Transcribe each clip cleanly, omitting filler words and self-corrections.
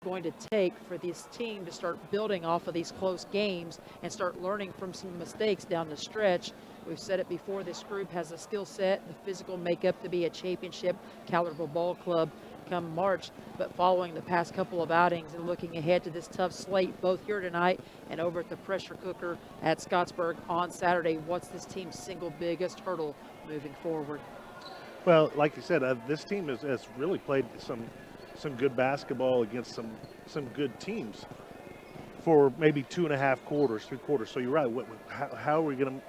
going to take for this team to start building off of these close games and start learning from some mistakes down the stretch. We've said it before, this group has a skill set, the physical makeup to be a championship caliber ball club come March, but following the past couple of outings and looking ahead to this tough slate, both here tonight and over at the pressure cooker at Scottsburg on Saturday, what's this team's single biggest hurdle moving forward? Well, like you said, this team has really played some good basketball against some good teams for maybe 2.5 quarters, 3 quarters. So you're right. How are we going to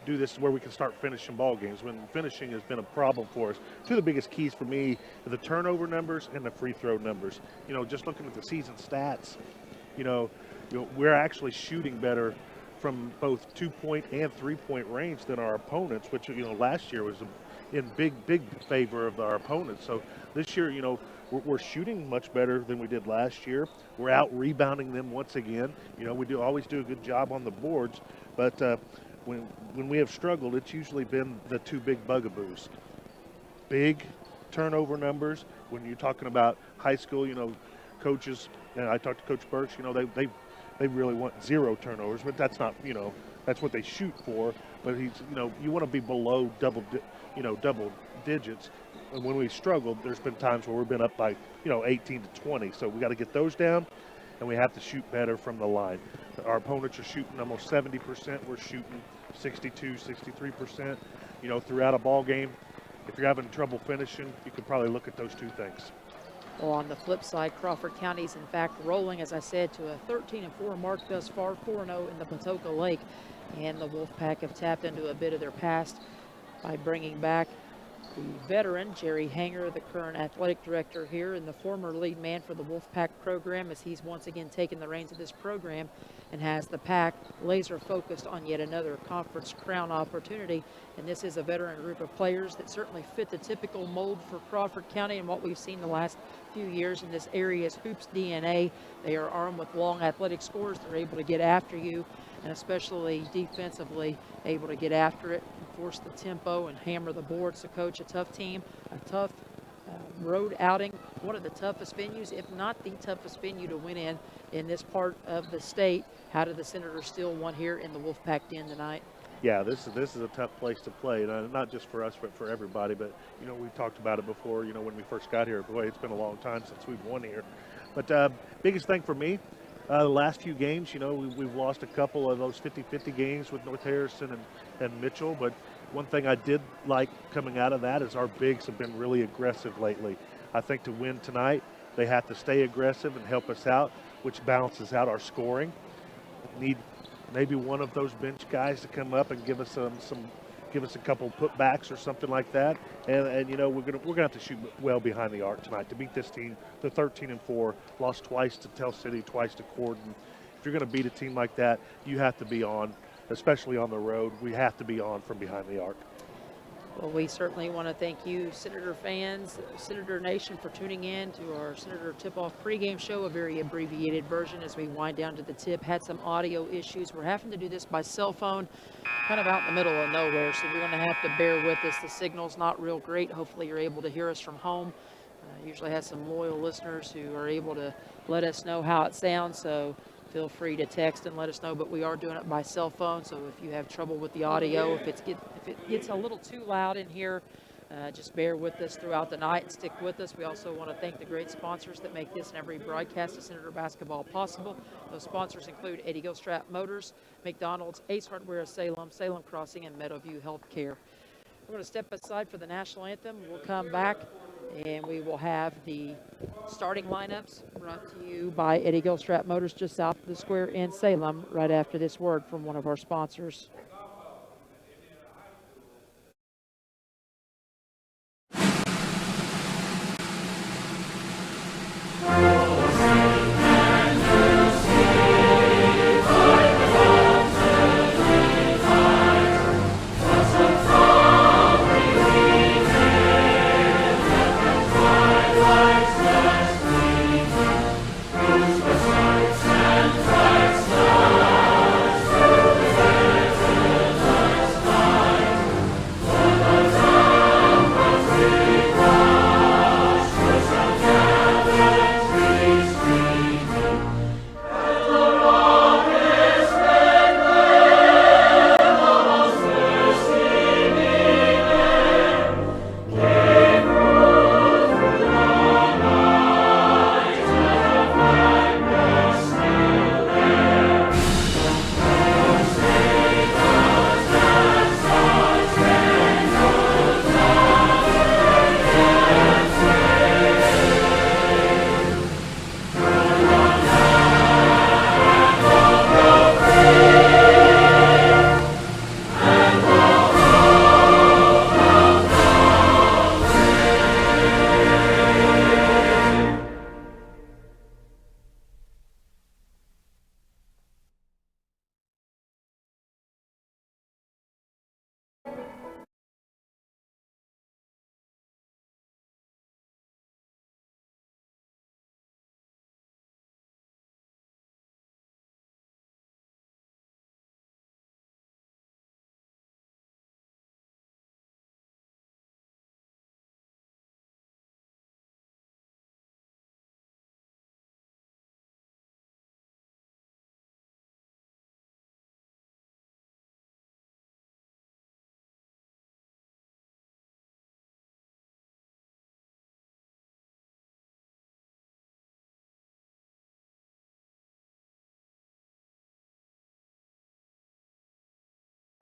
do this where we can start finishing ball games when finishing has been a problem for us? Two of the biggest keys for me are the turnover numbers and the free throw numbers. Just looking at the season stats, we're actually shooting better from both 2-point and 3-point range than our opponents, which last year was in big favor of our opponents. So this year, we're shooting much better than we did last year. We're out rebounding them once again. We always do a good job on the boards, but when we have struggled, it's usually been the two big bugaboos. Big turnover numbers. When you're talking about high school, coaches, and I talked to Coach Birch, they really want 0 turnovers, but that's not, that's what they shoot for. But you want to be below double digits. And when we struggled, there's been times where we've been up by, 18 to 20. So we got to get those down, and we have to shoot better from the line. Our opponents are shooting almost 70%. We're shooting 62, 63%. Throughout a ball game, if you're having trouble finishing, you could probably look at those two things. Well, on the flip side, Crawford County's in fact rolling, as I said, to a 13-4 mark thus far, 4-0 in the Patoka Lake. And the Wolfpack have tapped into a bit of their past by bringing back the veteran, Jerry Hanger, the current athletic director here, and the former lead man for the Wolfpack program, as he's once again taken the reins of this program and has the Pack laser focused on yet another conference crown opportunity. And this is a veteran group of players that certainly fit the typical mold for Crawford County and what we've seen the last few years in this area's hoops DNA. They are armed with long athletic scores. They're able to get after you, and especially defensively able to get after it, force the tempo and hammer the boards. So coach, a tough team, a tough road outing, one of the toughest venues, if not the toughest venue to win in this part of the state. How did the Senators still win here in the Wolfpack Den tonight? Yeah, this is a tough place to play, not just for us, but for everybody. But, we talked about it before, when we first got here. Boy, it's been a long time since we've won here. But biggest thing for me, the last few games, we've lost a couple of those 50-50 games with North Harrison and Mitchell. But one thing I did like coming out of that is our bigs have been really aggressive lately. I think to win tonight, they have to stay aggressive and help us out, which balances out our scoring. Need maybe one of those bench guys to come up and give us a couple putbacks or something like that. And we're gonna have to shoot well behind the arc tonight to beat this team. The 13-4, lost twice to Tell City, twice to Corden. If you're gonna beat a team like that, you have to be on, especially on the road. We have to be on from behind the arc. Well, we certainly want to thank you, Senator fans, Senator Nation, for tuning in to our Senator Tip-Off pregame show, a very abbreviated version as we wind down to the tip. Had some audio issues. We're having to do this by cell phone, kind of out in the middle of nowhere, so you're going to have to bear with us. The signal's not real great. Hopefully you're able to hear us from home. Usually have some loyal listeners who are able to let us know how it sounds, so feel free to text and let us know, but we are doing it by cell phone, so if you have trouble with the audio, if it gets a little too loud in here, just bear with us throughout the night and stick with us. We also want to thank the great sponsors that make this and every broadcast of Senator Basketball possible. Those sponsors include Eddie Gilstrap Motors, McDonald's, Ace Hardware of Salem, Salem Crossing, and Meadowview Healthcare. We're going to step aside for the national anthem. We'll come back and we will have the starting lineups brought to you by Eddie Gilstrap Motors just south of the square in Salem right after this word from one of our sponsors.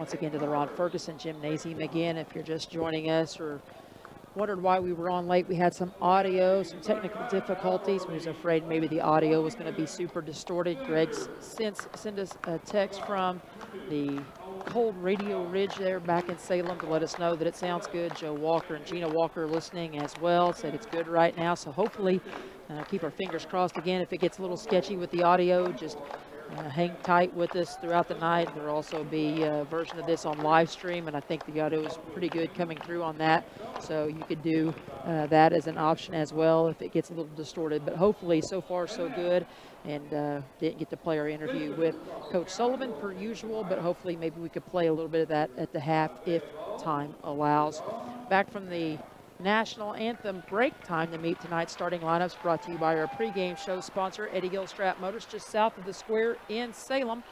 Once again to the Ron Ferguson Gymnasium again. If you're just joining us or wondered why we were on late, we had some technical difficulties. We was afraid maybe the audio was going to be super distorted. Greg sent us a text from the Cold Radio Ridge there back in Salem to let us know that it sounds good. Joe Walker and Gina Walker listening as well said it's good right now. So hopefully keep our fingers crossed again. If it gets a little sketchy with the audio, just hang tight with us throughout the night. There will also be a version of this on live stream, and I think the audio is pretty good coming through on that. So you could do that as an option as well if it gets a little distorted. But hopefully, so far, so good. And didn't get to play our interview with Coach Sullivan per usual, but hopefully maybe we could play a little bit of that at the half if time allows. Back from the National Anthem break time to meet tonight's starting lineups brought to you by our pregame show sponsor, Eddie Gilstrap Motors, just south of the square in Salem.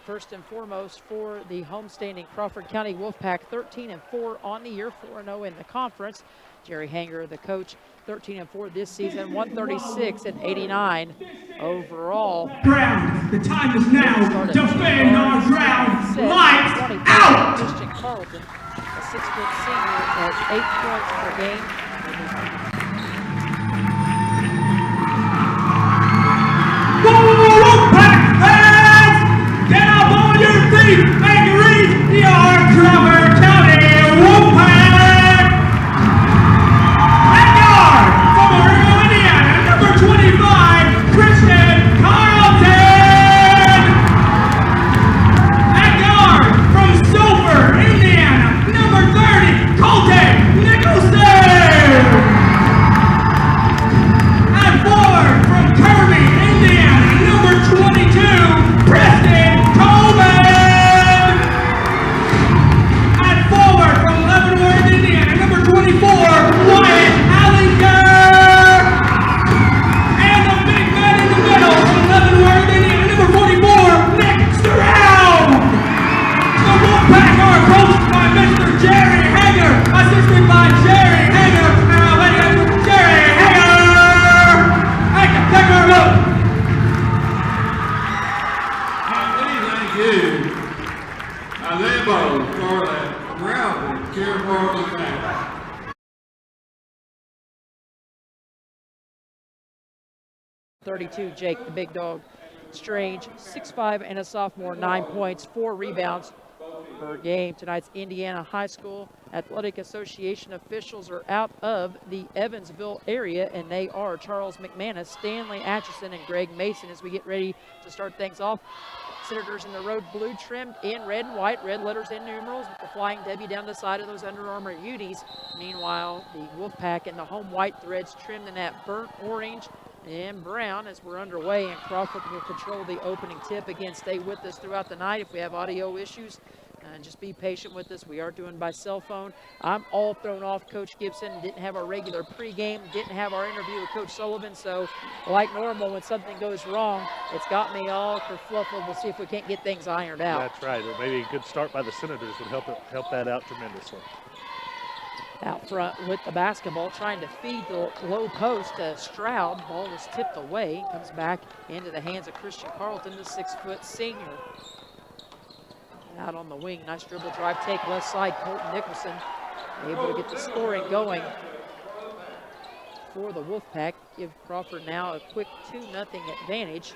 First and foremost for the homestanding Crawford County Wolfpack, 13-4 on the year, 4-0 in the conference. Jerry Hanger, the coach, 13-4 this season, 136-89 overall. Ground. The time is now. Defend our ground. Lights out. Christian Carlton, a 6-foot senior, at 8 points per game. Wolfpack fans, get up on your feet and reach your Crawford County Wolfpack. At guard from Mario, Indiana, number 25, Christian Carlton. At guard from Sulphur, Indiana, number 30, Colton Nicholson. At forward from Kirby, Indiana, number 22, Preston Coleman. At forward from Leavenworth, Indiana, number 24, Wyatt Allinger. And the big man in the middle from Leavenworth, Indiana, number 44, Nick Stroud. The Wolfpack are coached by Mr. Jerry Hager, assisted by Jerry Hager, and our lady Jerry Hager. Take her look. Thank you, Lambo, for that ground care for the back. 32, Jake, the big dog. Strange, 6'5", and a sophomore, 9 points, 4 rebounds per game. Tonight's Indiana High School Athletic Association officials are out of the Evansville area, and they are Charles McManus, Stanley Atchison, and Greg Mason as we get ready to start things off. Senators in the road blue trimmed in red and white, red letters and numerals with the flying W down the side of those Under Armour unis. Meanwhile, the Wolfpack in the home white threads trimmed in that burnt orange and brown as we're underway, and Crawford will control the opening tip. Again, stay with us throughout the night. If we have audio issues, just be patient with us. We are doing by cell phone. I'm all thrown off. Coach Gibson didn't have our regular pregame, didn't have our interview with Coach Sullivan, so like normal, when something goes wrong, it's got me all kerfluffled. We'll see if we can't get things ironed out. That's right. Or maybe a good start by the Senators would help that out tremendously. Out front with the basketball, trying to feed the low post. Stroud, ball was tipped away, comes back into the hands of Christian Carlton, the 6-foot senior. Out on the wing, nice dribble drive, take left side, Colton Nicholson able to get the scoring going for the Wolfpack. Give Crawford now a quick 2-0 advantage.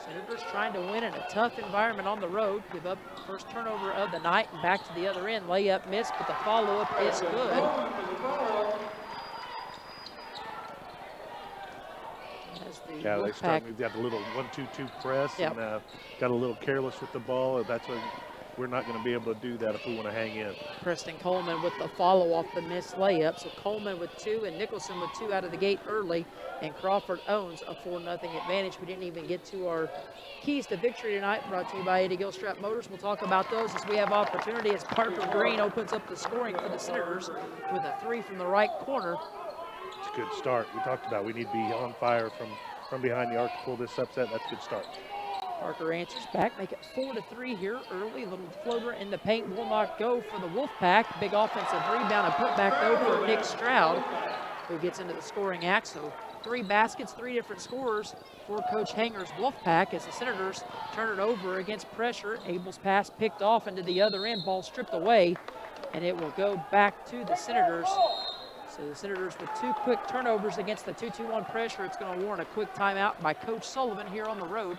Senators trying to win in a tough environment on the road. Give up first turnover of the night and back to the other end. Layup missed, but the follow-up is good. Yeah, they start. We've got a little 1-2-2 press, yep, and got a little careless with the ball. That's what we're not going to be able to do that if we want to hang in. Preston Coleman with the follow off the missed layup. So Coleman with 2 and Nicholson with 2 out of the gate early, and Crawford owns a 4-0 advantage. We didn't even get to our keys to victory tonight, brought to you by Eddie Gilstrap Motors. We'll talk about those as we have opportunity as Parker Green opens up the scoring for the Senators with a 3 from the right corner. It's a good start. We talked about we need to be on fire from behind the arc to pull this upset. That's a good start. Parker answers back, make it 4-3 here early. Little floater in the paint will not go for the Wolfpack. Big offensive rebound and put back though for Nick Stroud, who gets into the scoring act. So 3 baskets, 3 different scorers for Coach Hanger's Wolfpack as the Senators turn it over against pressure. Abel's pass picked off into the other end, ball stripped away, and it will go back to the Senators. So the Senators with 2 quick turnovers against the 2-2-1 pressure. It's going to warrant a quick timeout by Coach Sullivan here on the road.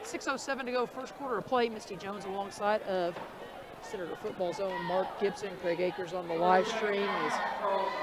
6:07 to go, first quarter of play. Misty Jones alongside of Senator Football's own Mark Gibson, Craig Akers on the live stream as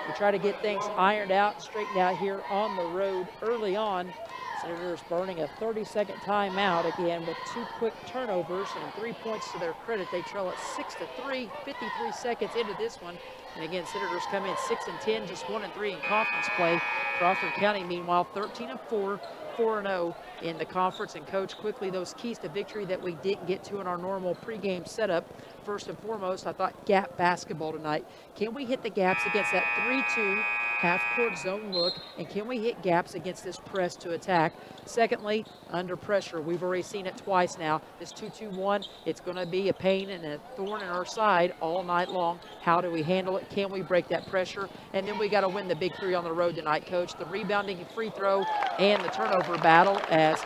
we try to get things ironed out, straightened out here on the road early on. Senators burning a 30-second timeout again with 2 quick turnovers and 3 points to their credit. They trail at 6-3, 53 seconds into this one. And again, Senators come in 6-10, just 1-3 in conference play. Crawford County, meanwhile, 13-4, 4-0 in the conference. And Coach, quickly, those keys to victory that we didn't get to in our normal pregame setup. First and foremost, I thought gap basketball tonight. Can we hit the gaps against that 3-2 half-court zone look, and can we hit gaps against this press to attack? Secondly, under pressure. We've already seen it twice now. This 2-2-1, it's going to be a pain and a thorn in our side all night long. How do we handle it? Can we break that pressure? And then we got to win the big 3 on the road tonight, Coach. The rebounding free throw and the turnover battle as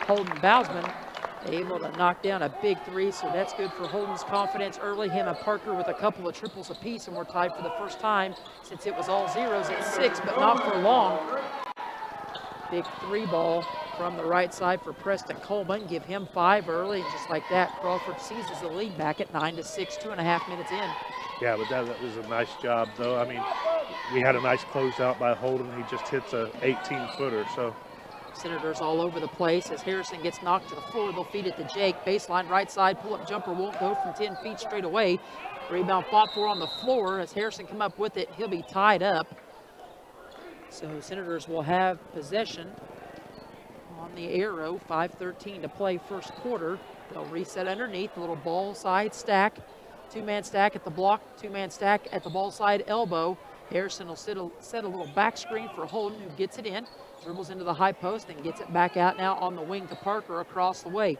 Holden Bousman able to knock down a big 3, so that's good for Holden's confidence early. Him and Parker with a couple of triples apiece, and we're tied for the first time since it was all zeros at 6, but not for long. Big 3 ball from the right side for Preston Coleman. Give him 5 early, and just like that, Crawford seizes the lead back at 9-6, 2.5 minutes in. Yeah, but that was a nice job, though. I mean, we had a nice closeout by Holden. He just hits a 18-footer, so. Senators all over the place as Harrison gets knocked to the floor. They'll feed it to Jake. Baseline right side, pull-up jumper won't go from 10 feet straight away. Rebound fought for on the floor as Harrison come up with it. He'll be tied up. So Senators will have possession on the arrow. 5:13 to play first quarter. They'll reset underneath, a little ball side stack. 2-man stack at the block, 2-man stack at the ball side elbow. Harrison will set a little back screen for Holden, who gets it in. Dribbles into the high post and gets it back out now on the wing to Parker across the way.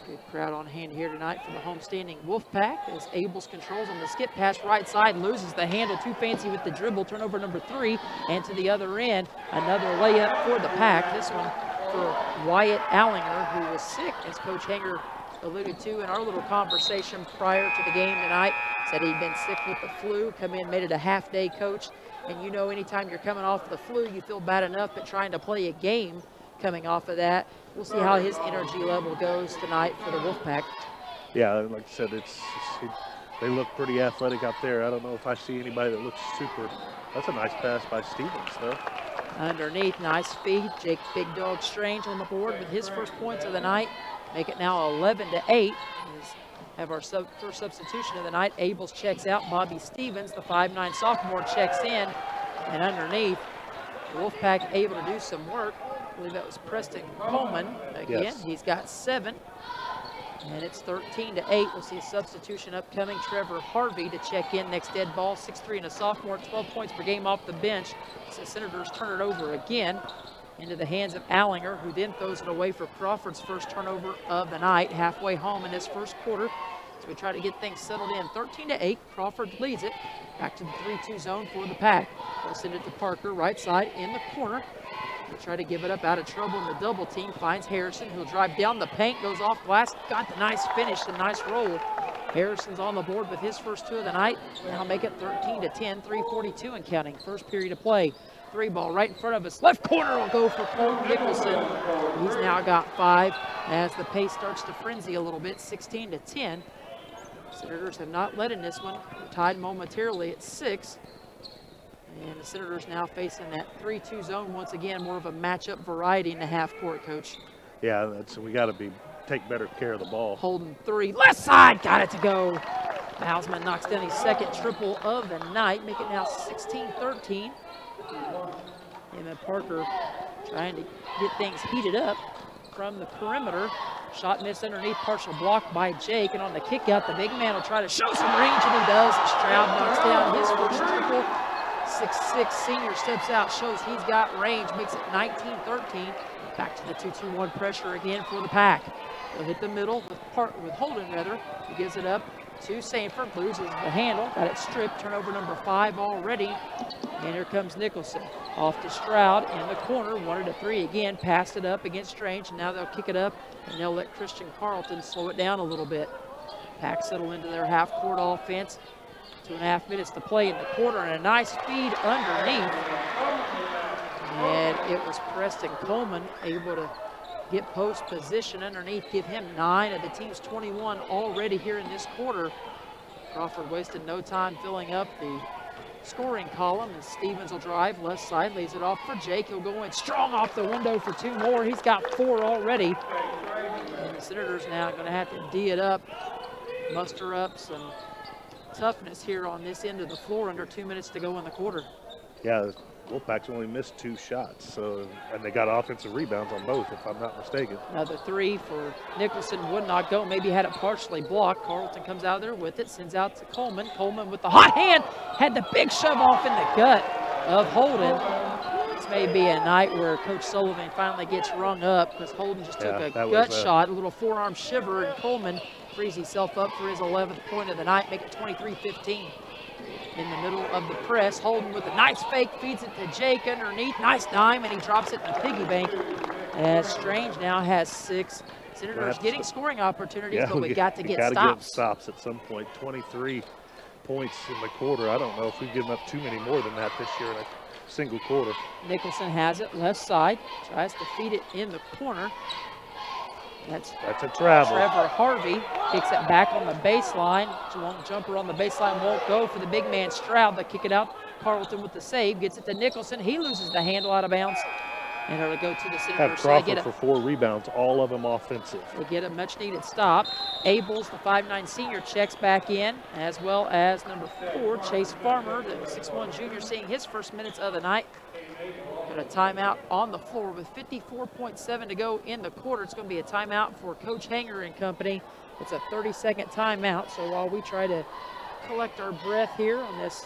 Good crowd on hand here tonight for the homestanding Wolfpack as Abels controls on the skip pass right side, loses the handle, too fancy with the dribble, turnover number 3, and to the other end, another layup for the Pack. This one for Wyatt Allinger, who was sick, as Coach Hanger alluded to in our little conversation prior to the game tonight. Said he'd been sick with the flu, come in, made it a half-day, Coach. And you know, anytime you're coming off the flu, you feel bad enough, but trying to play a game coming off of that, we'll see how his energy level goes tonight for the Wolfpack. Yeah, like I said, they look pretty athletic out there. I don't know if I see anybody that looks super. That's a nice pass by Stevens, though. Underneath, nice feed. Jake Big Dog Strange on the board with his first points of the night. Make it now 11-8. Have our first substitution of the night. Abels checks out. Bobby Stevens, the 5'9" sophomore, checks in. And underneath, the Wolfpack able to do some work. I believe that was Preston Coleman. Again, yes. He's got 7. And it's 13-8. We'll see a substitution upcoming. Trevor Harvey to check in next dead ball. 6'3" and a sophomore, 12 points per game off the bench. So Senators turn it over again into the hands of Allinger, who then throws it away for Crawford's first turnover of the night, halfway home in this first quarter. So we try to get things settled in. 13-8, Crawford leads it. Back to the 3-2 zone for the Pack. They'll send it to Parker, right side in the corner. They try to give it up out of trouble in the double team. Finds Harrison, who'll drive down the paint, goes off glass, got the nice finish, the nice roll. Harrison's on the board with his first 2 of the night. Now make it 13-10, 3:42 and counting. First period of play. 3 ball right in front of us. Left corner will go for Cole Nicholson. He's now got 5 as the pace starts to frenzy a little bit, 16-10. Senators have not led in this one. We're tied momentarily at 6. And the Senators now facing that 3-2 zone once again, more of a matchup variety in the half court, Coach. Yeah, we got to take better care of the ball. Holden 3, left side, got it to go. Bousman knocks down his second triple of the night, make it now 16-13. And then Parker trying to get things heated up from the perimeter. Shot missed underneath, partial block by Jake, and on the kick out, the big man will try to show some range, and he does. Stroud knocks down his first triple. 6'6" senior steps out, shows he's got range, makes it 19-13. Back to the 2-2-1 pressure again for the Pack. They'll hit the middle with Holden, rather. He gives it up to Sanford, loses the handle, got it stripped, turnover number 5 already. And here comes Nicholson. Off to Stroud in the corner, wanted a 3 again, passed it up against Strange, and now they'll kick it up, and they'll let Christian Carlton slow it down a little bit. Pack settle into their half-court offense. 2.5 minutes to play in the quarter, and a nice feed underneath. And it was Preston Coleman able to get post position underneath, give him 9 of the team's 21 already here in this quarter. Crawford wasted no time filling up the scoring column, and Stevens will drive left side, lays it off for Jake. He'll go in strong off the window for 2 more. He's got 4 already. And the Senators now going to have to D it up, muster up some toughness here on this end of the floor under 2 minutes to go in the quarter. Yeah, the Wolfpack's only missed 2 shots, and they got offensive rebounds on both, if I'm not mistaken. Another 3 for Nicholson would not go. Maybe had it partially blocked. Carlton comes out there with it, sends out to Coleman. Coleman with the hot hand, had the big shove off in the gut of Holden. This may be a night where Coach Sullivan finally gets rung up because Holden just took a gut shot, a little forearm shiver, and Coleman frees himself up for his 11th point of the night, make it 23-15. In the middle of the press, Holden with a nice fake, feeds it to Jake underneath. Nice dime, and he drops it in the piggy bank. As Strange now has 6. Senators getting scoring opportunities, but we got to get stops. Got to get stops at some point. 23 points in the quarter. I don't know if we've given up too many more than that this year in a single quarter. Nicholson has it left side, tries to feed it in the corner. That's a travel. Trevor Harvey kicks it back on the baseline. Long jumper on the baseline won't go for the big man Stroud. They kick it out. Carlton with the save, gets it to Nicholson. He loses the handle out of bounds. And it'll go to the Senators. Have Crawford for 4 rebounds, all of them offensive. They get a much-needed stop. Abels, the 5'9" senior, checks back in, as well as number 4, Chase Farmer, the 6'1" junior, seeing his first minutes of the night. Got a timeout on the floor with 54.7 to go in the quarter. It's going to be a timeout for Coach Hanger and company. It's a 30-second timeout, so while we try to collect our breath here on this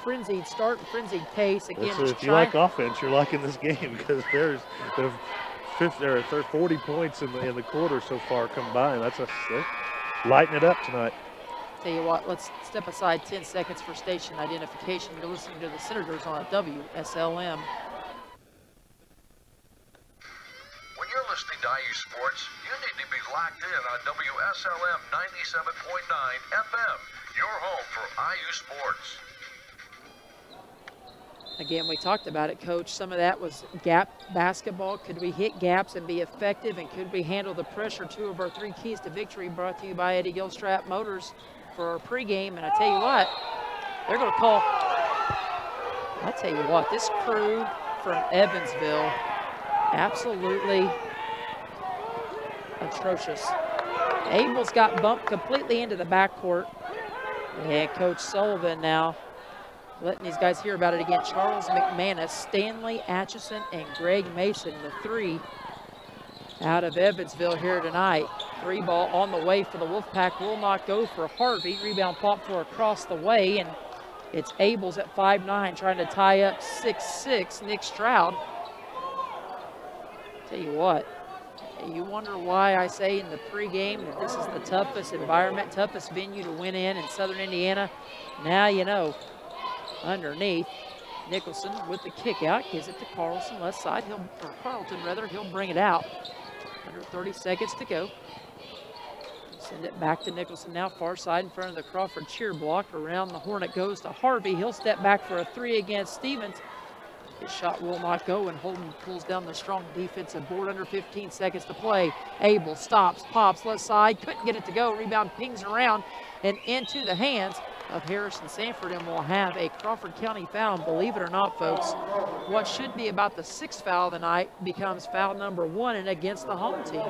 frenzied start and frenzied pace. Again, if you like offense, you're liking this game because there are 40 points in the quarter so far combined. They're lighting it up tonight. Tell you what, let's step aside 10 seconds for station identification. You're listening to the Senators on WSLM. When you're listening to IU Sports, you need to be locked in on WSLM 97.9 FM, your home for IU Sports. Again, we talked about it, Coach. Some of that was gap basketball. Could we hit gaps and be effective, and could we handle the pressure? 2 of our 3 keys to victory brought to you by Eddie Gilstrap Motors for our pregame. And I tell you what, they're going to call. I tell you what, this crew from Evansville, absolutely atrocious. Abel's got bumped completely into the backcourt. And Coach Sullivan now letting these guys hear about it again. Charles McManus, Stanley Atchison, and Greg Mason, the 3 out of Evansville here tonight. 3 ball on the way for the Wolfpack. Will not go for Harvey. Rebound pop for across the way, and it's Abels at 5'9", trying to tie up 6'6", Nick Stroud. Tell you what, you wonder why I say in the pregame that this is the toughest environment, toughest venue to win in Southern Indiana. Now you know. Underneath, Nicholson with the kick out, gives it to Carlton, left side. Carlton, he'll bring it out. Under 30 seconds to go. Send it back to Nicholson now, far side in front of the Crawford cheer block. Around the horn it goes to Harvey. He'll step back for a 3 against Stevens. His shot will not go, and Holden pulls down the strong defensive board. Under 15 seconds to play. Abel stops, pops, left side, couldn't get it to go. Rebound pings around and into the hands of Harrison Sanford, and will have a Crawford County foul. And believe it or not, folks, what should be about the 6th foul of the night becomes foul number 1 and against the home team.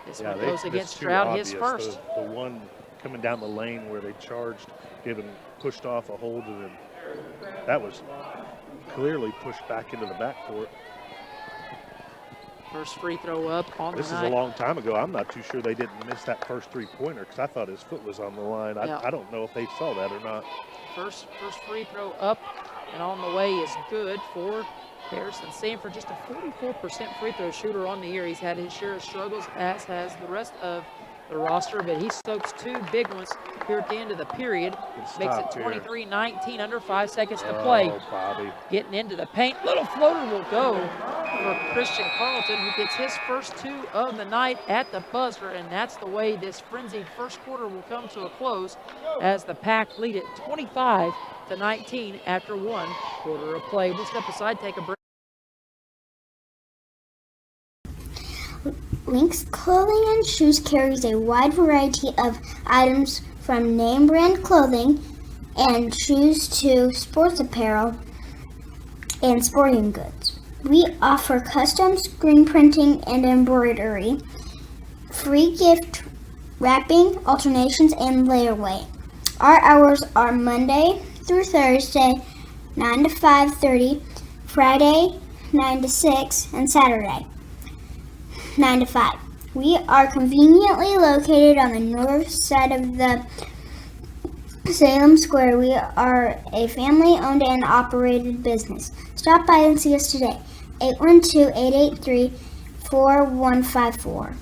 This one goes against Stroud, his first. The one coming down the lane where they charged, getting pushed off a hold, and that was clearly pushed back into the backcourt. First free throw up on the night. This is a long time ago. I'm not too sure they didn't miss that first 3-pointer because I thought his foot was on the line. I don't know if they saw that or not. First free throw up and on the way is good for Harrison Sanford. Just a 44% free throw shooter on the year. He's had his share of struggles, as has the rest of the roster, but he stokes 2 big ones here at the end of the period. Makes it 23-19, under 5 seconds to play. Oh, Bobby. Getting into the paint. Little floater will go for Christian Carlton, who gets his first 2 of the night at the buzzer, and that's the way this frenzied first quarter will come to a close as the Pack lead it 25-19 after 1 quarter of play. We'll step aside, take a break. Lynx Clothing and Shoes carries a wide variety of items from name brand clothing and shoes to sports apparel and sporting goods. We offer custom screen printing and embroidery, free gift wrapping, alternations, and layaway. Our hours are Monday through Thursday, 9 to 5:30, Friday, 9 to 6, and Saturday, 9 to 5. We are conveniently located on the north side of the Salem Square. We are a family-owned and operated business. Stop by and see us today. 812-883-4154.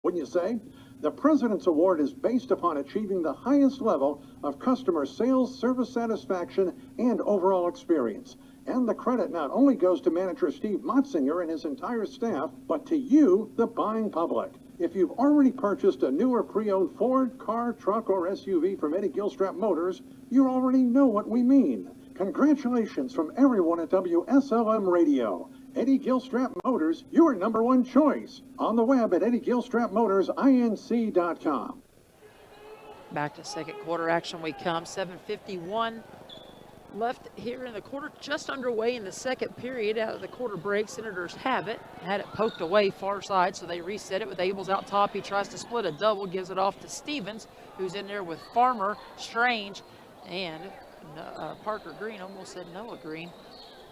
Wouldn't you say? The President's Award is based upon achieving the highest level of customer sales, service satisfaction, and overall experience. And the credit not only goes to manager Steve Motzinger and his entire staff, but to you, the buying public. If you've already purchased a new or pre-owned Ford, car, truck, or SUV from Eddie Gilstrap Motors, you already know what we mean. Congratulations from everyone at WSLM Radio. Eddie Gilstrap Motors, your #1 choice. On the web at EddieGilstrapMotorsINC.com. Back to second quarter action we come. 7:51 left here in the quarter, just underway in the second period. Out of the quarter break, Senators have it. Had it poked away far side, so they reset it with Abels out top. He tries to split a double, gives it off to Stevens, who's in there with Farmer, Strange, and Parker Green. Almost said Noah Green.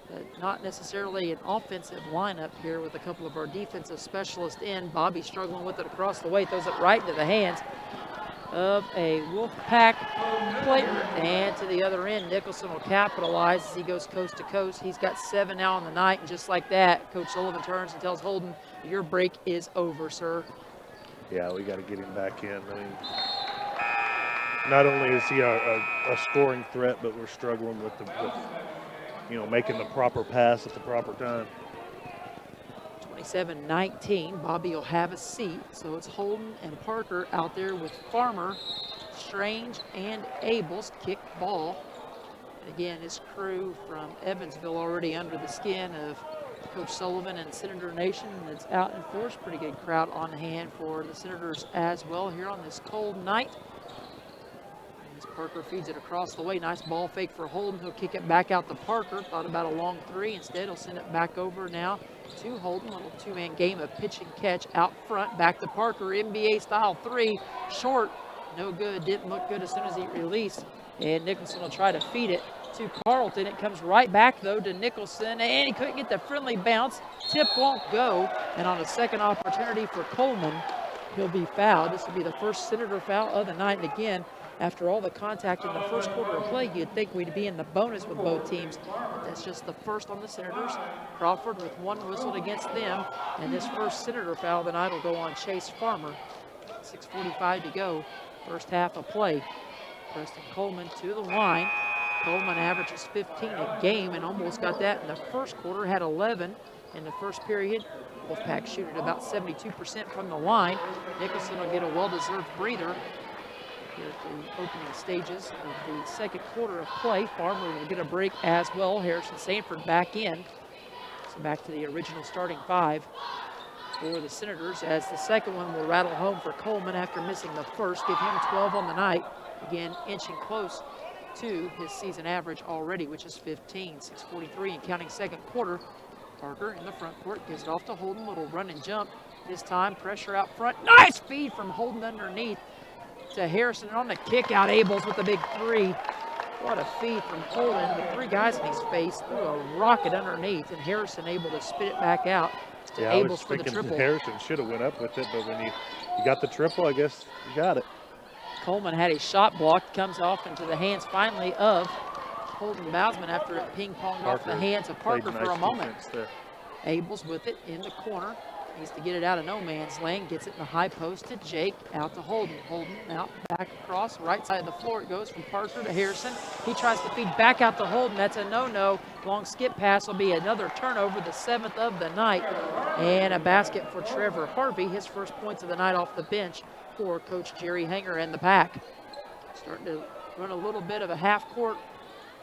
But not necessarily an offensive lineup here with a couple of our defensive specialists in. Bobby struggling with it across the way, throws it right into the hands of a Wolfpack player, and to the other end, Nicholson will capitalize as he goes coast to coast. He's got 7 now on the night, and just like that, Coach Sullivan turns and tells Holden, your break is over, sir. Yeah, we got to get him back in. I mean, not only is he a scoring threat, but we're struggling with making the proper pass at the proper time. 27-19, Bobby will have a seat, so it's Holden and Parker out there with Farmer, Strange, and Abels. Kick ball. And again, his crew from Evansville already under the skin of Coach Sullivan and Senator Nation. That's out in force. Pretty good crowd on hand for the Senators as well here on this cold night. As Parker feeds it across the way. Nice ball fake for Holden. He'll kick it back out to Parker. Thought about a long 3. Instead, he'll send it back over now to Holden. Little 2-man game of pitch and catch out front. Back to Parker. NBA style 3. Short. No good. Didn't look good as soon as he released. And Nicholson will try to feed it to Carlton. It comes right back, though, to Nicholson. And he couldn't get the friendly bounce. Tip won't go. And on a second opportunity for Coleman, he'll be fouled. This will be the first Senator foul of the night. And again, after all the contact in the first quarter of play, you'd think we'd be in the bonus with both teams. But that's just the first on the Senators. Crawford with 1 whistled against them. And this first Senator foul of the night will go on Chase Farmer. 6:45 to go. First half of play. Preston Coleman to the line. Coleman averages 15 a game and almost got that in the first quarter. Had 11 in the first period. Wolfpack shoot at about 72% from the line. Nicholson will get a well-deserved breather here at the opening stages of the second quarter of play. Farmer will get a break as well. Harrison Sanford back in. So back to the original starting 5 for the Senators, as the second one will rattle home for Coleman after missing the first. Give him 12 on the night. Again, inching close to his season average already, which is 15. 6:43 and counting second quarter. Parker in the front court gives it off to Holden. Little run and jump. This time pressure out front. Nice feed from Holden underneath to Harrison. And on the kick out, Abels with the big 3. What a feed from Holden with 3 guys in his face. Threw a rocket underneath, and Harrison able to spit it back out to Abels for the triple. Harrison should have went up with it, but when you got the triple, I guess you got it. Coleman had his shot blocked. Comes off into the hands finally of Holden Bousman after it ping-ponged off the hands of Parker for a moment. Abels with it in the corner. Needs to get it out of no man's land. Gets it in the high post to Jake. Out to Holden. Holden out back across. Right side of the floor it goes from Parker to Harrison. He tries to feed back out to Holden. That's a no-no. Long skip pass will be another turnover, the 7th of the night. And a basket for Trevor Harvey. His first points of the night off the bench for Coach Jerry Hanger and the Pack. Starting to run a little bit of a half court.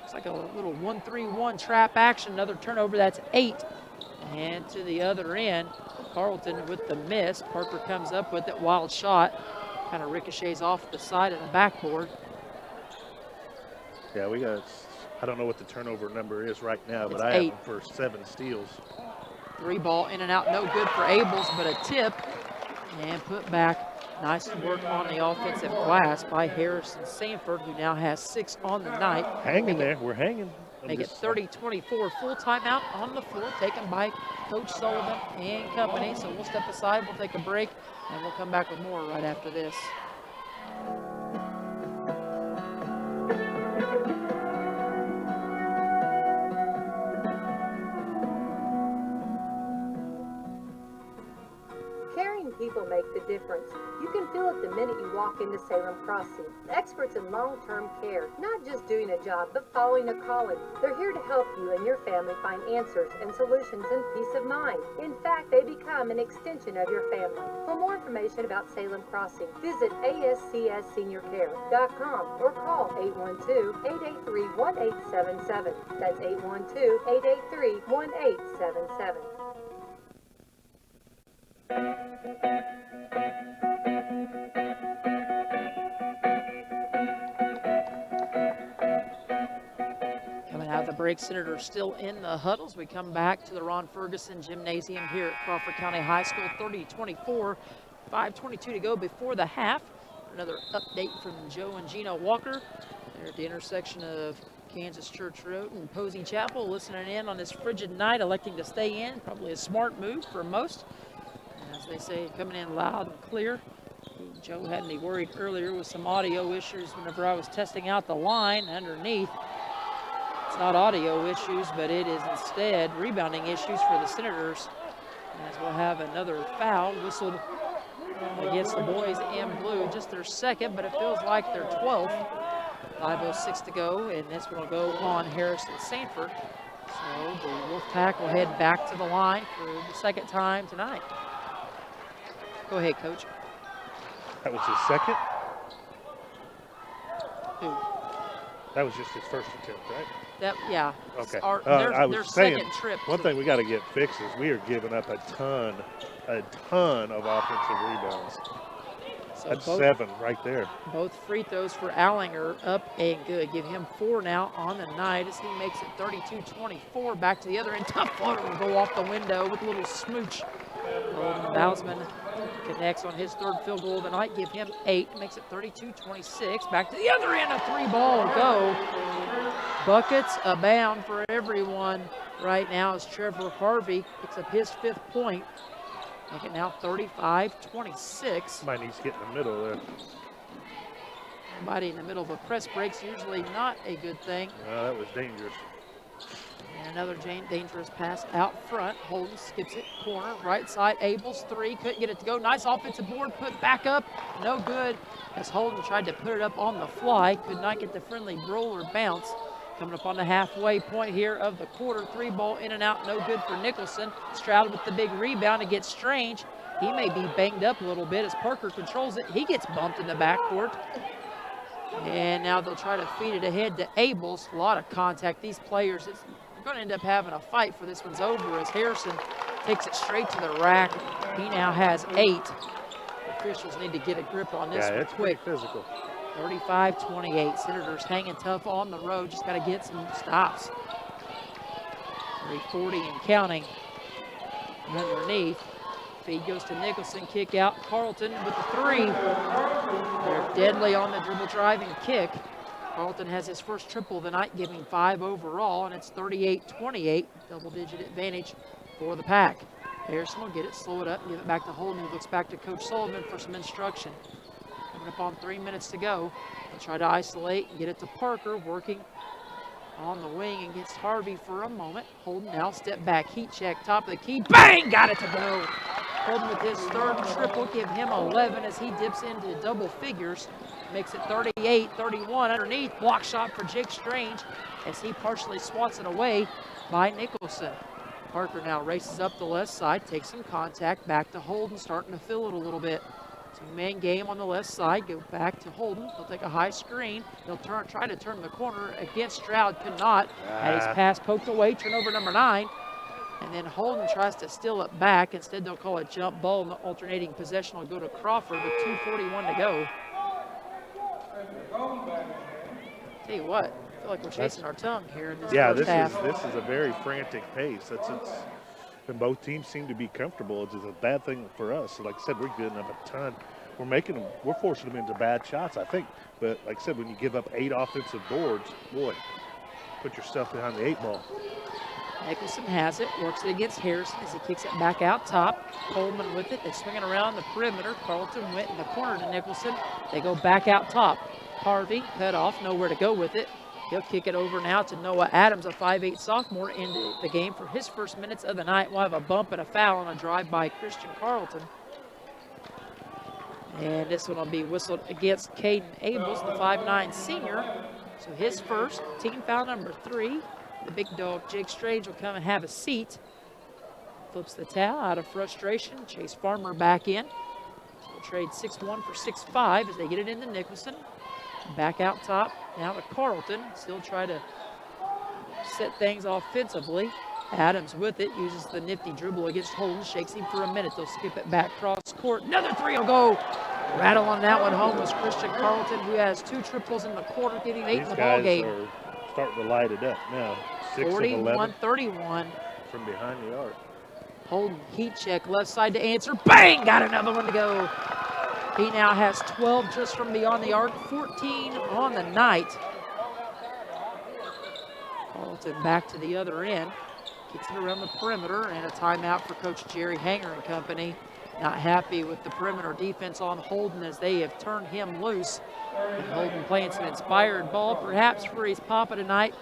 Looks like a little 1-3-1 trap action. Another turnover. That's 8. And to the other end, Carlton with the miss. Parker comes up with it, wild shot. Kind of ricochets off the side of the backboard. Yeah, we got, I don't know what the turnover number is right now, but It's I 8. have them for 7 steals. 3 ball in and out, no good for Abels, but a tip and put back. Nice work on the offensive glass by Harrison Sanford, who now has 6 on the night. Hanging there, we're hanging. Make it 30-24, full timeout on the floor, taken by Coach Sullivan and company. So we'll step aside, we'll take a break, and we'll come back with more right after this. Caring people make the difference. You can feel it the minute you walk into Salem Crossing. Experts in long-term care, not just doing a job, but following a calling. They're here to help you and your family find answers and solutions and peace of mind. In fact, they become an extension of your family. For more information about Salem Crossing, visit ASCSSeniorCare.com or call 812-883-1877. That's 812-883-1877. Coming out of the break, Senators still in the huddles. We come back to the Ron Ferguson Gymnasium here at Crawford County High School, 30-24, 5:22 to go before the half. Another update from Joe and Gina Walker. They're at the intersection of Kansas Church Road and Posey Chapel, listening in on this frigid night, electing to stay in. Probably a smart move for most. As they say, coming in loud and clear. Joe had me worried earlier with some audio issues whenever I was testing out the line underneath. It's not audio issues, but it is instead rebounding issues for the Senators. As we'll have another foul whistled against the boys in blue. Just their second, but it feels like their 12th. 5:06 to go, and this one will go on Harrison Sanford. So the Wolfpack will head back to the line for the second time tonight. Go ahead, Coach. That was his second? Who? That was just his first attempt, right? That, yeah. Okay. Their was saying, second trip. one thing we got to get fixed is we are giving up a ton of offensive rebounds. So That's both, 7 right there. Both free throws for Allinger up and good. Give him 4 now on the night as he makes it 32-24. Back to the other end. Tough floater will go off the window with a little smooch. Bausman connects on his 3rd field goal of the night. Give him 8. Makes it 32-26. Back to the other end. A 3-ball will go. Buckets abound for everyone right now as Trevor Harvey picks up his 5th point. Make it now 35-26. Might need to get in the middle there. Somebody in the middle of a press break's usually not a good thing. That was dangerous. And another dangerous pass out front. Holden skips it, corner, right side. Abels 3, couldn't get it to go. Nice offensive board, put back up, no good. As Holden tried to put it up on the fly, could not get the friendly roller bounce. Coming up on the halfway point here of the quarter. 3-ball in and out, no good for Nicholson. Stroud with the big rebound. It gets Strange. He may be banged up a little bit as Parker controls it. He gets bumped in the backcourt. And now they'll try to feed it ahead to Abels. A lot of contact. These players, they're going to end up having a fight for this one's over as Harrison takes it straight to the rack. He now has 8. Officials need to get a grip on this one it's quick. pretty physical. 35-28. Senators hanging tough on the road. Just got to get some stops. 3:40 and counting. Underneath. Feed goes to Nicholson. Kick out. Carlton with the 3. They're deadly on the dribble drive and kick. Carlton has his first triple of the night, giving 5 overall, and it's 38-28. Double-digit advantage for the Pack. Harrison will get it, slow it up, and give it back to Holden, who looks back to Coach Sullivan for some instruction. Coming up on 3 minutes to go. They'll try to isolate and get it to Parker, working on the wing against Harvey for a moment. Holden now step back, heat check, top of the key, bang, got it to go. Holden with his third triple, give him 11 as he dips into double figures. Makes it 38-31 underneath. Block shot for Jake Strange as he partially swats it away by Nicholson. Parker now races up the left side, takes some contact, back to Holden, starting to fill it a little bit. Two-man game on the left side, go back to Holden. He'll take a high screen. He'll try to turn the corner against Stroud, could not. Had his pass poked away, turnover number 9. And then Holden tries to steal it back. Instead, they'll call a jump ball, and the alternating possession will go to Crawford with 2:41 to go. Tell you what, I feel like we're chasing our tongue here in this first half. This is a very frantic pace. And both teams seem to be comfortable. It's just a bad thing for us. Like I said, we're getting up a ton. We're forcing them into bad shots, I think. But like I said, when you give up 8 offensive boards, boy, put yourself behind the 8 ball. Nicholson has it, works it against Harrison as he kicks it back out top. Coleman with it, they swing it around the perimeter. Carlton went in the corner to Nicholson. They go back out top. Harvey cut off, nowhere to go with it. He'll kick it over now to Noah Adams, a 5'8 sophomore, into the game for his first minutes of the night. We'll have a bump and a foul on a drive by Christian Carlton. And this one will be whistled against Caden Abels, the 5'9 senior. So his first, team foul number 3. The big dog, Jake Strange, will come and have a seat. Flips the towel out of frustration. Chase Farmer back in. We'll trade 6-1 for 6-5 as they get it into Nicholson. Back out top, now to Carlton. Still try to set things offensively. Adams with it, uses the nifty dribble against Holden, shakes him for a minute. They'll skip it back cross court. Another 3 will go. Rattle on that one home was Christian Carlton, who has 2 triples in the quarter, getting 8 in the ball game. These guys are starting to light it up now. 6 of 11 41-31. from behind the arc. Holden heat check left side to answer. Bang! Got another one to go. He now has 12 just from beyond the arc, 14 on the night. Carlton back to the other end. Kicks it around the perimeter, and a timeout for Coach Jerry Hanger and company. Not happy with the perimeter defense on Holden as they have turned him loose. And Holden playing some inspired ball, perhaps for his papa tonight.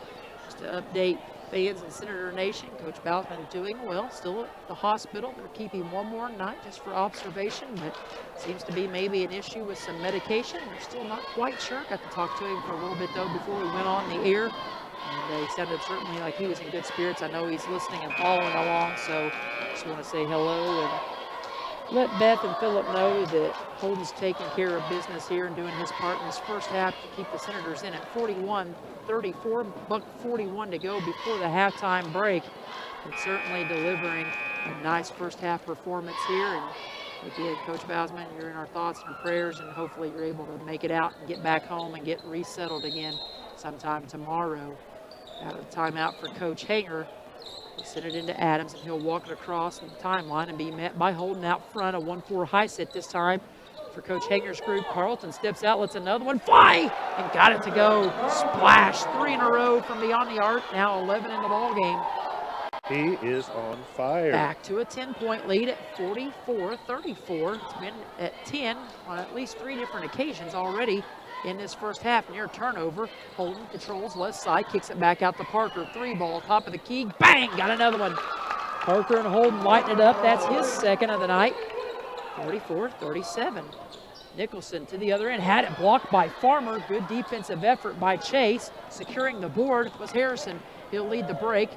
Just to update fans in Senator Nation, Coach Bausman doing well, still at the hospital. They're keeping one more night just for observation, but seems to be maybe an issue with some medication. They're still not quite sure. Got to talk to him for a little bit though before we went on the air. And he sounded certainly like he was in good spirits. I know he's listening and following along, so just want to say hello and let Beth and Philip know that Holden's taking care of business here and doing his part in this first half to keep the Senators in at 41-34, buck 41 to go before the halftime break. And certainly delivering a nice first half performance here. And again, Coach Bausman, you're in our thoughts and prayers, and hopefully you're able to make it out and get back home and get resettled again sometime tomorrow. Out of timeout for Coach Hanger. He'll send it into Adams, and he'll walk it across the timeline and be met by Holden out front. A 1-4 high set this time for Coach Hanger's group. Carlton steps out, lets another one fly, and got it to go. Splash, 3 in a row from beyond the arc. Now 11 in the ball game. He is on fire. Back to a 10-point lead at 44-34. It's been at 10 on at least 3 different occasions already in this first half. Near turnover. Holden controls left side, kicks it back out to Parker. 3 ball, top of the key. Bang! Got another one. Parker and Holden lighting it up. That's his second of the night. 44-37. Nicholson to the other end. Had it blocked by Farmer. Good defensive effort by Chase. Securing the board was Harrison. He'll lead the break.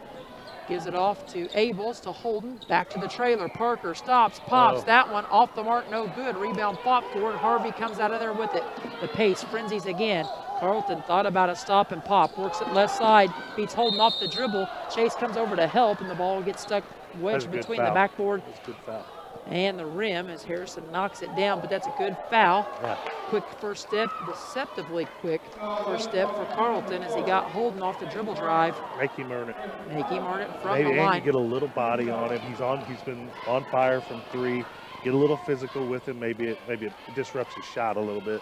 Gives it off to Abels, to Holden, back to the trailer. Parker stops, pops, that one off the mark, no good. Rebound fought for it. Harvey comes out of there with it. The pace frenzies again. Carlton thought about a stop and pop. Works it left side, beats Holden off the dribble. Chase comes over to help, and the ball gets stuck wedged between the backboard That's a good foul. and the rim as Harrison knocks it down, but that's a good foul. Yeah. Quick first step, deceptively quick first step for Carlton as he got Holden off the dribble drive. Make him earn it. Make him earn it from Maybe the and line. you get a little body on him. He's been on fire from 3. Get a little physical with him. Maybe it disrupts his shot a little bit.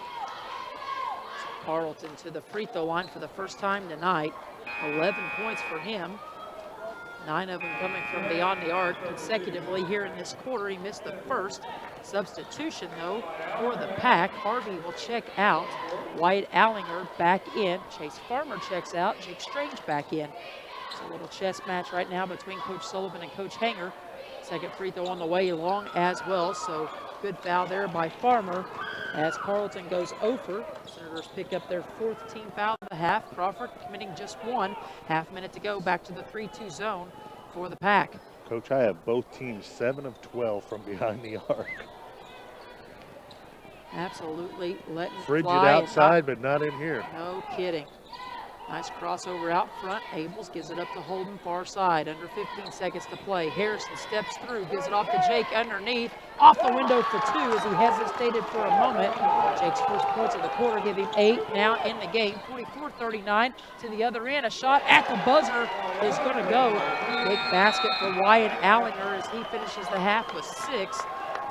Carlton to the free throw line for the first time tonight. 11 points for him. 9 of them coming from beyond the arc consecutively here in this quarter. He missed the first. Substitution, though, for the Pack. Harvey will check out. Wyatt Allinger back in. Chase Farmer checks out. Jake Strange back in. It's a little chess match right now between Coach Sullivan and Coach Hanger. Second free throw on the way, long as well. So good foul there by Farmer as Carleton goes over. Senators pick up their 4th team foul of the half. Crawford committing just one. Half minute to go, back to the 3-2 zone for the Pack. Coach, I have both teams 7 of 12 from behind the arc. Absolutely letting Frigid fly outside, but not in here. No kidding. Nice crossover out front. Abels gives it up to Holden, far side. Under 15 seconds to play. Harrison steps through, gives it off to Jake underneath. Off the window for 2 as he hesitated for a moment. Jake's first points of the quarter give him 8 now in the game. 44-39 to the other end. A shot at the buzzer is going to go. Big basket for Wyatt Allinger as he finishes the half with 6.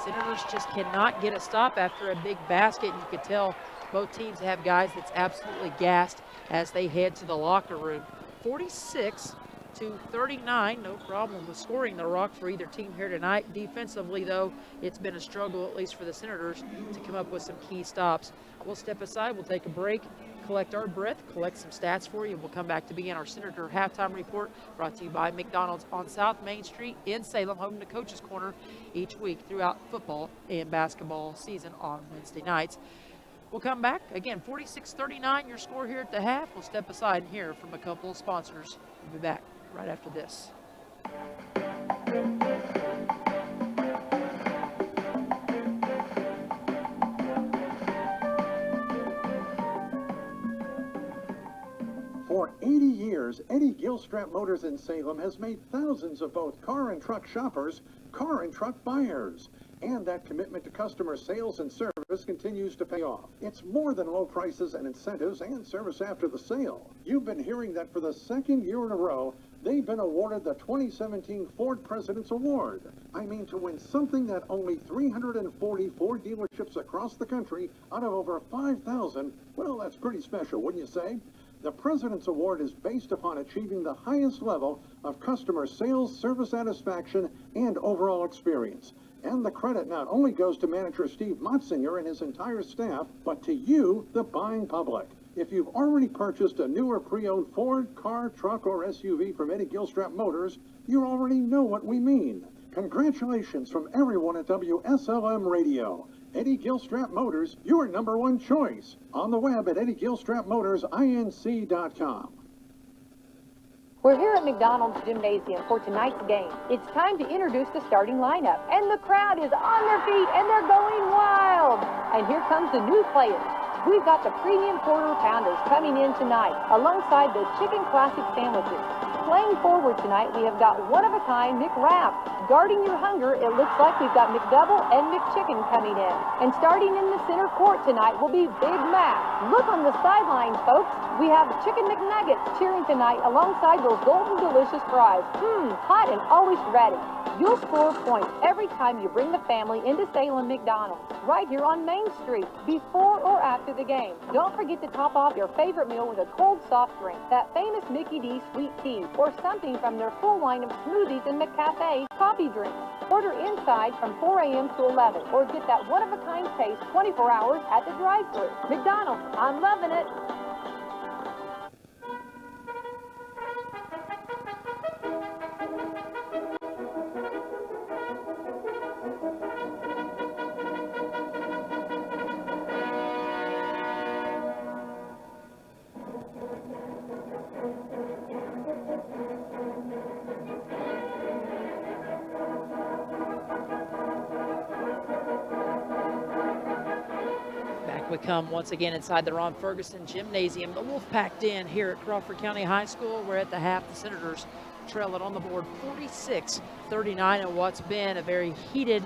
Senators just cannot get a stop after a big basket. You could tell both teams have guys that's absolutely gassed as they head to the locker room. 46-39, no problem with scoring the rock for either team here tonight. Defensively, though, it's been a struggle, at least for the Senators, to come up with some key stops. We'll step aside, we'll take a break, collect our breath, collect some stats for you. We'll come back to begin our Senator halftime report, brought to you by McDonald's on South Main Street in Salem, home to Coach's Corner each week throughout football and basketball season on Wednesday nights. We'll come back. Again, 46-39, your score here at the half. We'll step aside and hear from a couple of sponsors. We'll be back right after this. For 80 years, Eddie Gilstrap Motors in Salem has made thousands of both car and truck shoppers, car and truck buyers. And that commitment to customer sales and service continues to pay off. It's more than low prices and incentives and service after the sale. You've been hearing that for the 2nd year in a row, they've been awarded the 2017 Ford President's Award. I mean, to win something that only 340 Ford dealerships across the country out of over 5,000, well, that's pretty special, wouldn't you say? The President's Award is based upon achieving the highest level of customer sales, service satisfaction, and overall experience. And the credit not only goes to manager Steve Motzinger and his entire staff, but to you, the buying public. If you've already purchased a new or pre-owned Ford, car, truck, or SUV from Eddie Gilstrap Motors, you already know what we mean. Congratulations from everyone at WSLM Radio. Eddie Gilstrap Motors, your #1 choice. On the web at EddieGilstrapMotorsINC.com. We're here at McDonald's Gymnasium for tonight's game. It's time to introduce the starting lineup, and the crowd is on their feet and they're going wild. And here comes the new players. We've got the premium quarter pounders coming in tonight, alongside the chicken classic sandwiches. Playing forward tonight, we have got one-of-a-kind McWrap. Guarding your hunger, it looks like we've got McDouble and McChicken coming in. And starting in the center court tonight will be Big Mac. Look on the sidelines, folks. We have Chicken McNuggets cheering tonight alongside those golden delicious fries. Hot and always ready. You'll score points every time you bring the family into Salem McDonald's, right here on Main Street, before or after the game. Don't forget to top off your favorite meal with a cold soft drink, that famous Mickey D sweet tea, or something from their full line of smoothies and McCafe coffee drinks. Order inside from 4 a.m. to 11, or get that one-of-a-kind taste 24 hours at the drive-thru. McDonald's, I'm loving it. We come once again inside the Ron Ferguson Gymnasium. The Wolfpack Den here at Crawford County High School. We're at the half. The Senators trail it on the board 46-39 in what's been a very heated,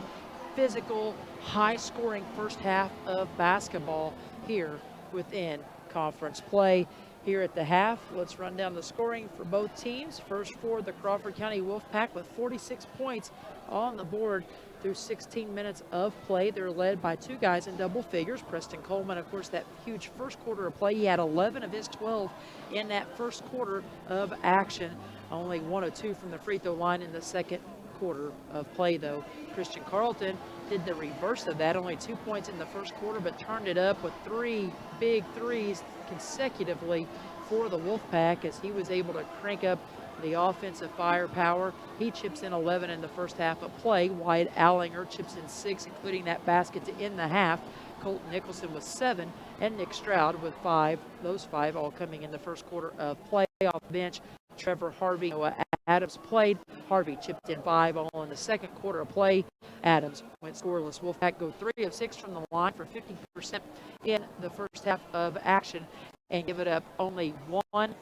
physical, high-scoring first half of basketball here within conference play. Here at the half, let's run down the scoring for both teams. First for the Crawford County Wolfpack with 46 points on the board through 16 minutes of play. They're led by 2 guys in double figures. Preston Coleman, of course, that huge first quarter of play. He had 11 of his 12 in that first quarter of action. Only 1 of 2 from the free throw line in the second quarter of play, though. Christian Carleton did the reverse of that. Only 2 points in the first quarter, but turned it up with 3 big threes consecutively for the Wolfpack as he was able to crank up the offensive firepower. He chips in 11 in the first half of play. Wyatt Allinger chips in 6, including that basket to end the half. Colton Nicholson with 7, and Nick Stroud with 5. Those 5 all coming in the first quarter of play. Off the bench, Trevor Harvey, Noah Adams played. Harvey chipped in 5 all in the second quarter of play. Adams went scoreless. Wolfpack go 3 of 6 from the line for 50% in the first half of action and give it up only one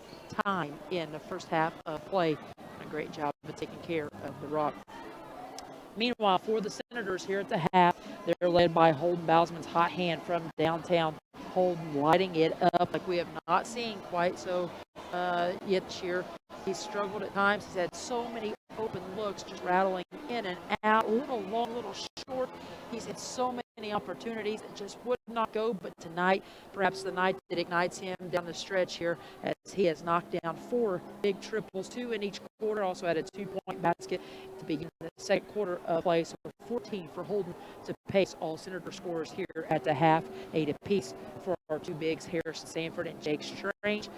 time in the first half of play. A great job of taking care of the Rock. Meanwhile, for the Senators here at the half, they're led by Holden Bousman's hot hand from downtown. Holden lighting it up like we have not seen quite so yet this year. He's struggled at times. He's had so many open looks, just rattling in and out, a little long, a little short. He's had so many opportunities that just would not go, but tonight, perhaps the night that ignites him down the stretch here, as he has knocked down 4 big triples, 2 in each quarter, also had a 2-point basket to begin the second quarter of play, so 14 for Holden to pace all Senator scorers here at the half, 8 apiece for our 2 bigs, Harrison Sanford and Jake Strange.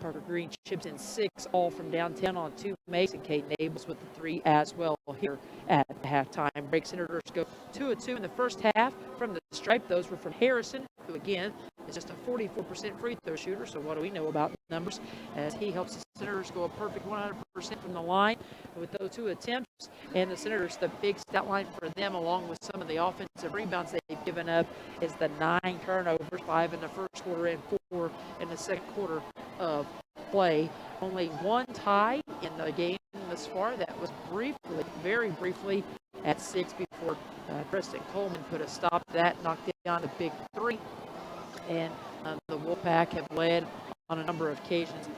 Parker Green chips in 6, all from downtown on 2 makes, and Caden Abels with the 3 as well here at halftime break. Senators go 2 of 2 in the first half from the stripe. Those were from Harrison, who again is just a 44% free throw shooter. So what do we know about numbers? As he helps the Senators go a perfect 100% from the line with those 2 attempts. And the Senators, the big stat line for them, along with some of the offensive rebounds they've given up, is the 9 turnovers, 5 in the first quarter and 4 in the second quarter of play. Only 1 tie in the game thus far. That was briefly, very briefly, at 6 before Preston Coleman put a stop to that, knocked down the big 3. And the Wolfpack have led on a number of occasions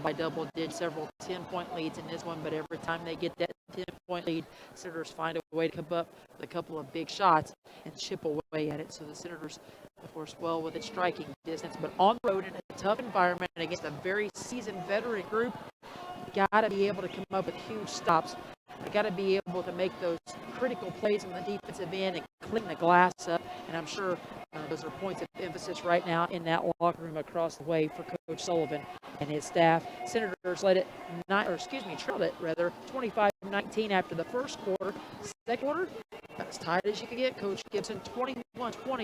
by double digits, several 10-point leads in this one, but every time they get that 10-point lead, Senators find a way to come up with a couple of big shots and chip away at it. So the Senators, of course, well within striking distance, but on the road in a tough environment against a very seasoned veteran group, you got to be able to come up with huge stops. You got to be able to make those critical plays on the defensive end and clean the glass up. And I'm sure those are points of emphasis right now in that locker room across the way for Coach Sullivan and his staff. Senators trailed it 25-19 after the first quarter. Second quarter, as tight as you could get. Coach Gibson 21-20.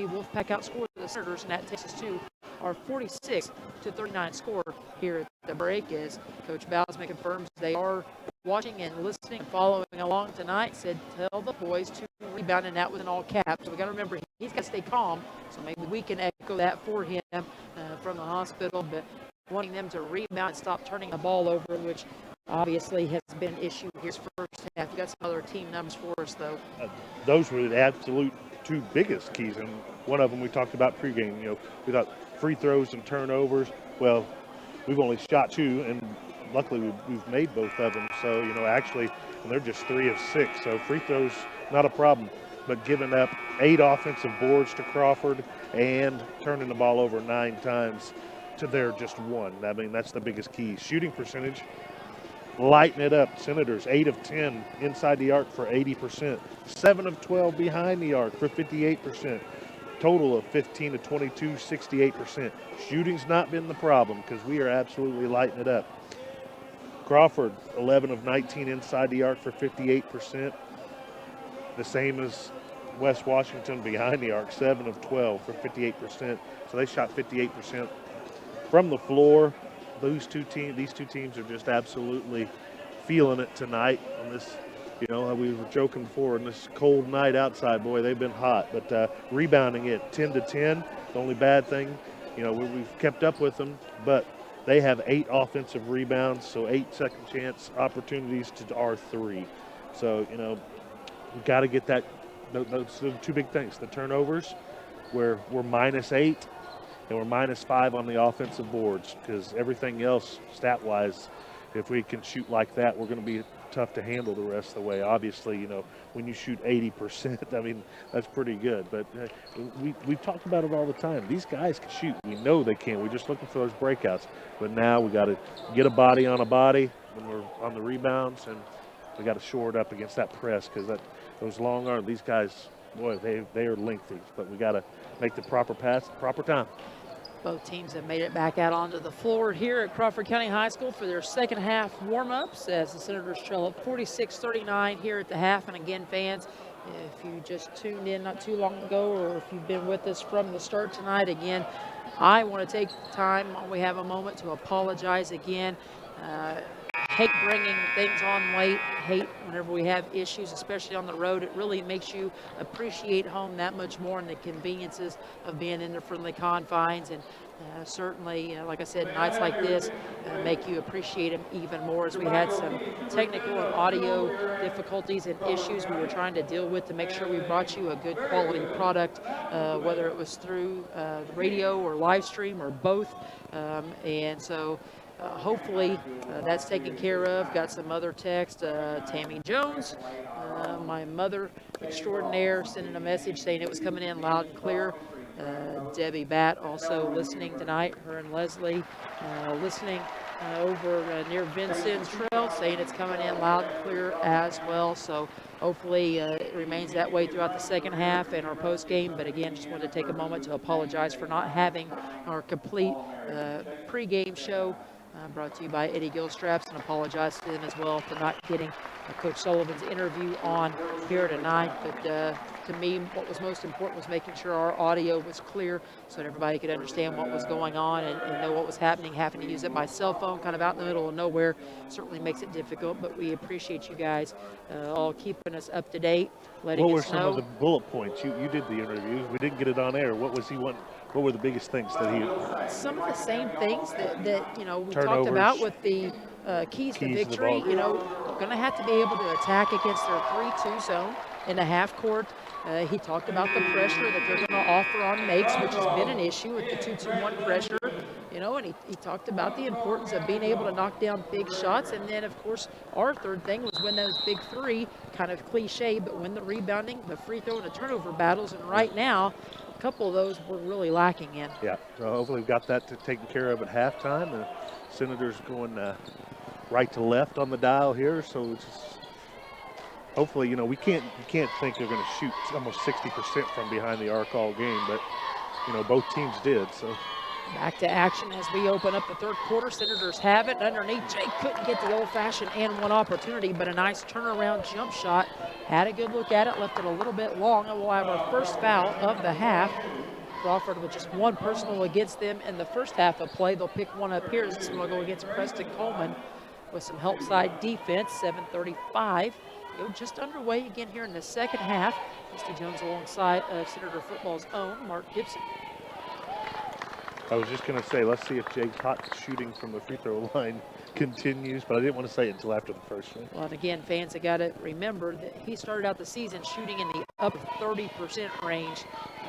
Wolfpack outscored the Senators, and that takes us to our 46-39 score here at the break, as Coach Bousman confirms they are watching and listening and following along tonight. Said tell the boys to rebound, and that was in all caps. So we got to remember he's got to stay calm, so maybe we can echo that for him from the hospital, but wanting them to rebound and stop turning the ball over, which obviously has been an issue here first half. You got some other team numbers for us, though. Those were the absolute 2 biggest keys, and one of them we talked about pregame. We thought free throws and turnovers. Well, we've only shot 2, and luckily we've made both of them. So, actually, and they're just 3 of 6. So free throws, not a problem. But giving up 8 offensive boards to Crawford and turning the ball over 9 times to their just 1. I mean, that's the biggest key. Shooting percentage, lighten it up. Senators 8 of 10 inside the arc for 80%. 7 of 12 behind the arc for 58%. Total of 15 of 22, 68%. Shooting's not been the problem because we are absolutely lighting it up. Crawford 11 of 19 inside the arc for 58%. The same as West Washington behind the arc, 7 of 12 for 58%. So they shot 58% from the floor. These two teams are just absolutely feeling it tonight on this. We were joking before, on this cold night outside, boy, they've been hot. But rebounding it 10-10, the only bad thing, we've kept up with them, but they have 8 offensive rebounds, so 8 second chance opportunities to our 3. So, we've got to get that. Those are the 2 big things. The turnovers, where we're -8, and we're -5 on the offensive boards, because everything else, stat-wise, if we can shoot like that, we're going to be tough to handle the rest of the way. Obviously, when you shoot 80%, I mean, that's pretty good. But we've talked about it all the time. These guys can shoot. We know they can. We're just looking for those breakouts. But now we got to get a body on a body when we're on the rebounds, and we got to shore it up against that press, because those long arms, these guys, boy, they are lengthy. But we got to make the proper pass, proper time. Both teams have made it back out onto the floor here at Crawford County High School for their second half warm-ups as the Senators trail up 46-39 here at the half. And again, fans, if you just tuned in not too long ago or if you've been with us from the start tonight, again, I want to take time while we have a moment to apologize again. Hate bringing things on late, hate whenever we have issues, especially on the road. It really makes you appreciate home that much more and the conveniences of being in the friendly confines. And certainly, like I said, nights like this make you appreciate them even more, as we had some technical and audio difficulties and issues we were trying to deal with to make sure we brought you a good quality product, whether it was through the radio or live stream or both. And so hopefully that's taken care of. Got some other text. Tammy Jones, my mother extraordinaire, sending a message saying it was coming in loud and clear. Debbie Batt also listening tonight, her and Leslie listening over near Vincennes Trail, saying it's coming in loud and clear as well. So hopefully it remains that way throughout the second half and our post game. But again, just wanted to take a moment to apologize for not having our complete pregame show brought to you by Eddie Gilstraps, and apologize to them as well for not getting Coach Sullivan's interview on here tonight. But to me, what was most important was making sure our audio was clear so that everybody could understand what was going on and know what was happening. Having to use it by cell phone kind of out in the middle of nowhere certainly makes it difficult, but we appreciate you guys all keeping us up to date, letting What were us know. some of the bullet points? You did the interviews. We didn't get it on air. What was he wanting? What were the biggest things that he? Some of the same things that we talked Turnovers. about with the keys to Keys to the victory. ball. Going to have to be able to attack against their 3-2 zone in the half court. He talked about the pressure that they're going to offer on makes, which has been an issue with the 2-2-1 pressure. And he talked about the importance of being able to knock down big shots. And then, of course, our third thing was win those big three, kind of cliche, but win the rebounding, the free throw, and the turnover battles. And right now, a couple of those we're really lacking in. Yeah, so hopefully we've got that taken care of at halftime. The Senators going right to left on the dial here, so it's just, hopefully, you can't think they're going to shoot almost 60% from behind the arc all game, but both teams did. So back to action as we open up the third quarter. Senators have it underneath. Jake couldn't get the old-fashioned and one opportunity, but a nice turnaround jump shot. Had a good look at it, left it a little bit long, and we'll have our first foul of the half. Crawford with just one personal against them in the first half of play. They'll pick one up here. This one will go against Preston Coleman with some help side defense. 7:35. Just underway again here in the second half. Misty Jones alongside Senator Football's own Mark Gibson. I was just going to say, let's see if Jake's hot shooting from the free throw line continues, but I didn't want to say it until after the first one. Well, and again, fans have got to remember that he started out the season shooting in the upper 30% range,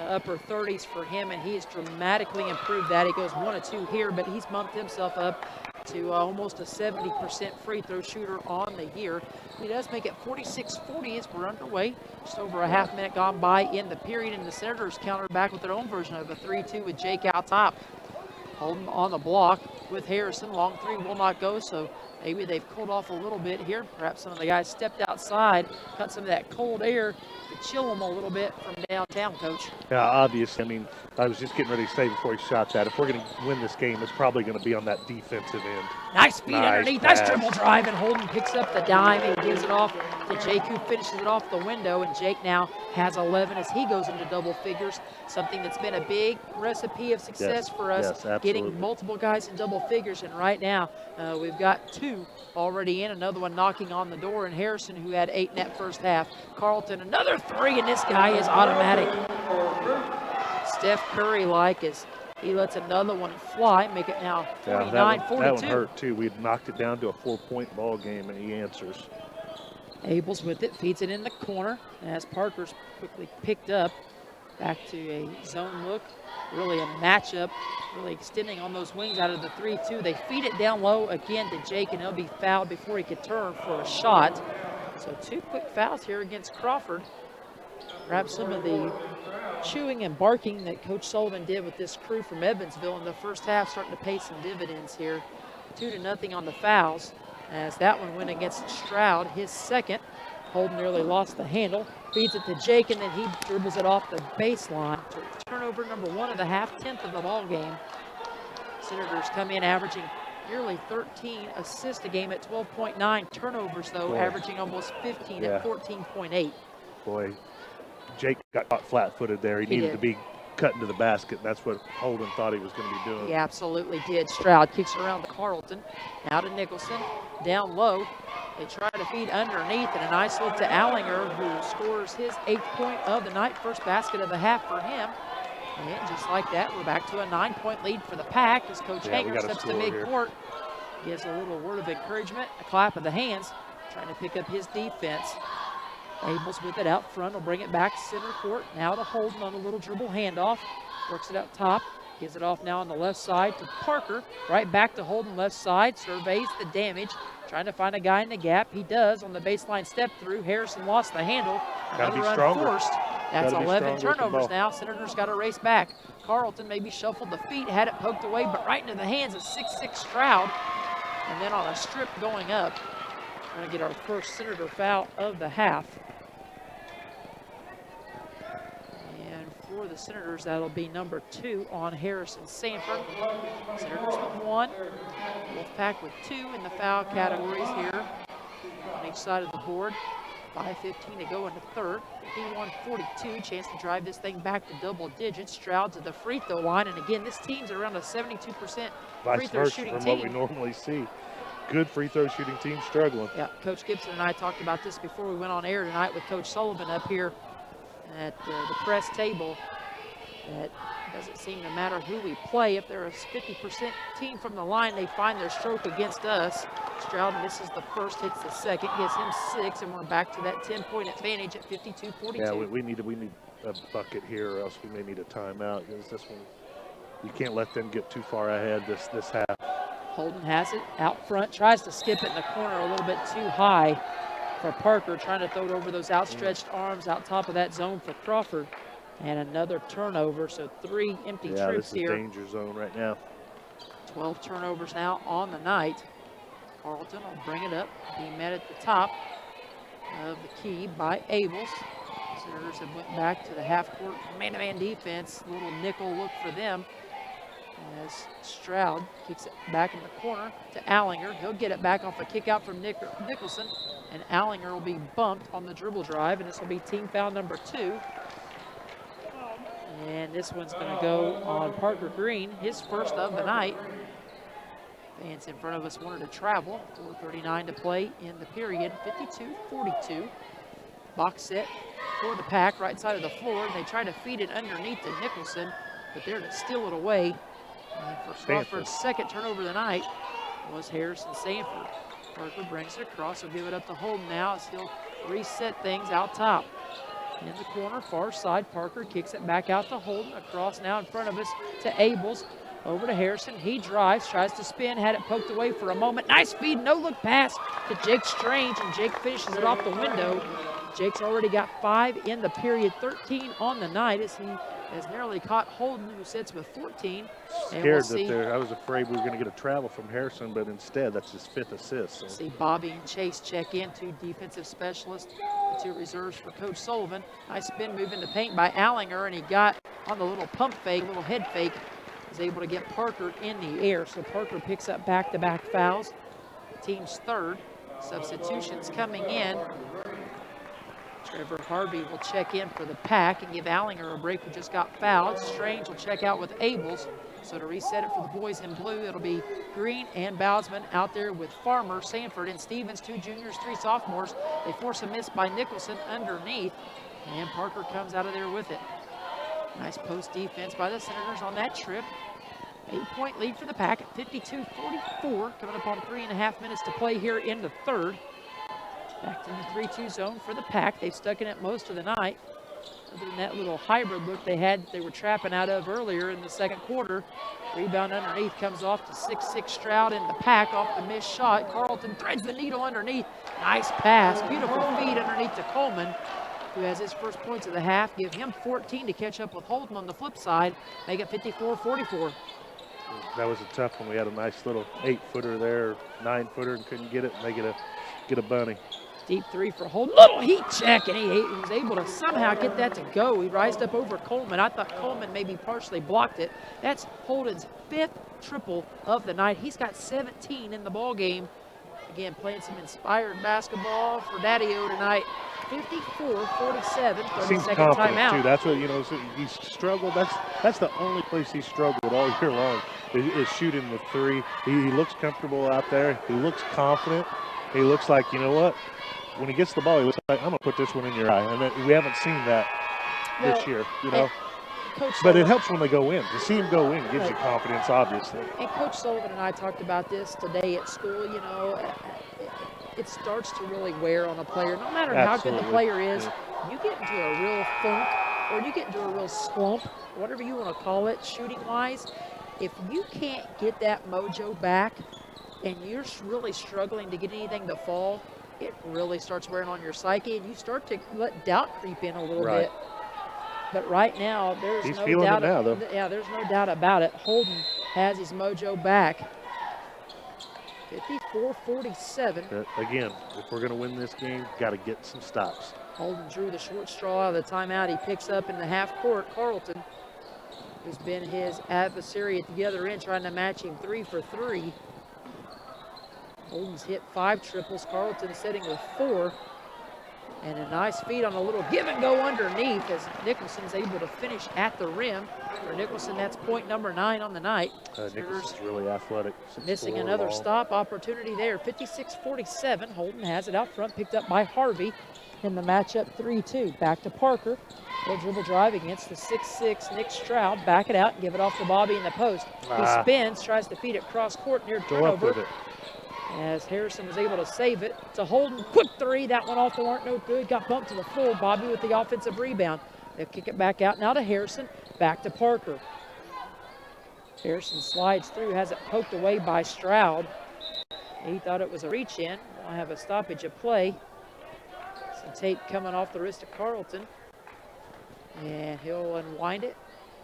upper 30s for him, and he has dramatically improved that. He goes 1 of 2 here, but he's bumped himself up to almost a 70% free throw shooter on the year. He does make it 46-40 as we're underway. Just over a half minute gone by in the period, and the Senators countered back with their own version of a 3-2 with Jake out top. Holden on the block with Harrison. Long three will not go, so maybe they've cooled off a little bit here. Perhaps some of the guys stepped outside, cut some of that cold air to chill them a little bit from downtown, Coach. Yeah, obviously. I mean, I was just getting ready to say before he shot that, if we're going to win this game, it's probably going to be on that defensive end. Nice feed underneath. Pass. Nice dribble drive, and Holden picks up the dime and gives it off to Jake, who finishes it off the window. And Jake now has 11 as he goes into double figures, something that's been a big recipe of success for us, getting multiple guys in double figures. And right now, we've got 2 already in, another one knocking on the door, and Harrison, who had 8 in that first half. Carlton, another 3, and this guy is automatic. Steph Curry-like as he lets another one fly, make it now 49-42. That one hurt too. We had knocked it down to a 4-point ball game, and he answers. Abels with it, feeds it in the corner as Parker's quickly picked up. Back to a zone look, really a matchup, really extending on those wings out of the 3-2. They feed it down low again to Jake, and he'll be fouled before he could turn for a shot. So 2 quick fouls here against Crawford. Perhaps some of the chewing and barking that Coach Sullivan did with this crew from Evansville in the first half starting to pay some dividends here. 2-0 on the fouls as that one went against Stroud, his second. Holden nearly lost the handle, feeds it to Jake, and then he dribbles it off the baseline. Turnover number 1 of the half, 10th of the ball game Senators come in averaging nearly 13 assists a game at 12.9. Turnovers, though, Boy. averaging almost 15 at 14.8. Boy, Jake got caught flat-footed there. He needed did. to be cutting to the basket, and that's what Holden thought he was going to be doing. He absolutely did. Stroud kicks it around to Carlton. Now to Nicholson. Down low. They try to feed underneath, and a nice look to Allinger, who scores his 8th point of the night. First basket of the half for him. And just like that, we're back to a 9-point lead for the Pack as Coach Hanger steps to midcourt. Gives a little word of encouragement, a clap of the hands, trying to pick up his defense. Abels with it out front, will bring it back center court. Now to Holden on a little dribble handoff. Works it up top, gives it off now on the left side to Parker. Right back to Holden left side, surveys the damage. Trying to find a guy in the gap. He does on the baseline step through. Harrison lost the handle. Another unforced. That's 11 turnovers now. Senators got to race back. Carlton maybe shuffled the feet, had it poked away, but right into the hands of 6'6" Stroud. And then on a strip going up, we're going to get our first Senator foul of the half. And for the Senators, that'll be number 2 on Harrison Sanford. Senators with 1, Wolfpack with 2 in the foul categories here on each side of the board. 5:15 to go in the third. 51-42, chance to drive this thing back to double digits. Stroud to the free throw line, and again, this team's around a 72% free throw shooting from team. what we normally see. Good free throw shooting team struggling. Yeah, Coach Gibson and I talked about this before we went on air tonight with Coach Sullivan up here at the press table. That doesn't seem to matter who we play. If they're a 50% team from the line, they find their stroke against us. Stroud misses the first, hits the second, gives him 6, and we're back to that 10-point advantage at 52-42. Yeah, we need a bucket here, or else we may need a timeout, because this one, you can't let them get too far ahead this half. Holden has it out front, tries to skip it in the corner a little bit too high for Parker, trying to throw it over those outstretched arms out top of that zone for Crawford. And another turnover, so 3 empty trips Yeah, this is here. danger zone right now. 12 turnovers now on the night. Carlton will bring it up, be met at the top of the key by Abels. Senators have went back to the half-court man-to-man defense. Little nickel look for them as Stroud kicks it back in the corner to Allinger. He'll get it back off a kick out from Nicholson, and Allinger will be bumped on the dribble drive, and this will be team foul number 2. And this one's going to go on Parker Green, his first of the night. Fans in front of us wanted to travel. 4:39 to play in the period. 52-42. Box set for the Pack, right side of the floor. They try to feed it underneath to Nicholson, but they're to steal it away. And for Crawford's second turnover of the night was Harrison Sanford. Parker brings it across. He'll give it up to Holden now as he'll reset things out top. In the corner, far side, Parker kicks it back out to Holden. Across now in front of us to Abels. Over to Harrison. He drives, tries to spin, had it poked away for a moment. Nice feed, no-look pass to Jake Strange, and Jake finishes it off the window. Jake's already got 5 in the period, 13 on the night as he has nearly caught Holden, who sits with 14. Scared I was afraid we were going to get a travel from Harrison, but instead that's his 5th assist. So. See Bobby and Chase check in, 2 defensive specialists, the 2 reserves for Coach Sullivan. Nice spin move into paint by Allinger, and he got on the little pump fake, little head fake, was able to get Parker in the air. So Parker picks up back-to-back fouls, team's 3rd. Substitutions coming in. Trevor Harvey will check in for the Pack and give Allinger a break who just got fouled. Strange will check out with Abels. So to reset it for the boys in blue, it'll be Green and Bowsman out there with Farmer, Sanford, and Stevens, 2 juniors, 3 sophomores. They force a miss by Nicholson underneath, and Parker comes out of there with it. Nice post defense by the Senators on that trip. 8-point lead for the Pack at 52-44, coming up on 3.5 minutes to play here in the 3rd. Back to the 3-2 zone for the Pack. They've stuck in it most of the night. Other than that little hybrid look they were trapping out of earlier in the second quarter. Rebound underneath comes off to 6'6" Stroud in the Pack off the missed shot. Carlton threads the needle underneath. Nice pass. Beautiful feed underneath to Coleman, who has his first points of the half. Give him 14 to catch up with Holden on the flip side. Make it 54-44. That was a tough one. We had a nice little 8-footer there, 9-footer, and couldn't get it. And they get a bunny. Deep three for Holden. Little heat check, and he was able to somehow get that to go. He rised up over Coleman. I thought Coleman maybe partially blocked it. That's Holden's 5th triple of the night. He's got 17 in the ball game. Again, playing some inspired basketball for Daddy-O tonight. 54-47, Seems 30-second confident timeout. too. That's what, you know, he's struggled. That's the only place he's struggled all year long is shooting the three. He looks comfortable out there. He looks confident. He looks like, you know what? When he gets the ball, he looks like, I'm going to put this one in your eye. And we haven't seen that this year, you know. But it helps when they go in. To see him go in gives you confidence, obviously. And Coach Sullivan and I talked about this today at school. You know, it starts to really wear on a player. No matter how good the player is, you get into a real funk or you get into a real slump, whatever you want to call it, shooting-wise. If you can't get that mojo back and you're really struggling to get anything to fall, it really starts wearing on your psyche, and you start to let doubt creep in a little bit. But right now, there's He's no feeling doubt. it now, though. Yeah, there's no doubt about it. Holden has his mojo back. 54-47. Again, if we're going to win this game, got to get some stops. Holden drew the short straw out of the timeout. He picks up in the half court Carlton, who's been his adversary at the other end, trying to match him 3 for 3. Holden's hit 5 triples. Carlton sitting with 4. And a nice feed on a little give and go underneath as Nicholson's able to finish at the rim. For Nicholson, that's point number 9 on the night. Nicholson's really athletic. Missing another stop opportunity there. 56-47. Holden has it out front, picked up by Harvey in the matchup 3-2. Back to Parker. Little dribble drive against the 6'6" Nick Stroud. Back it out and give it off to Bobby in the post. He spins, tries to feed it cross court near turnover. As Harrison was able to save it to Holden. Quick three. That one off the mark, no good. Got bumped to the full. Bobby with the offensive rebound. They'll kick it back out now to Harrison. Back to Parker. Harrison slides through, has it poked away by Stroud. He thought it was a reach in. We'll have a stoppage of play. Some tape coming off the wrist of Carlton. And he'll unwind it.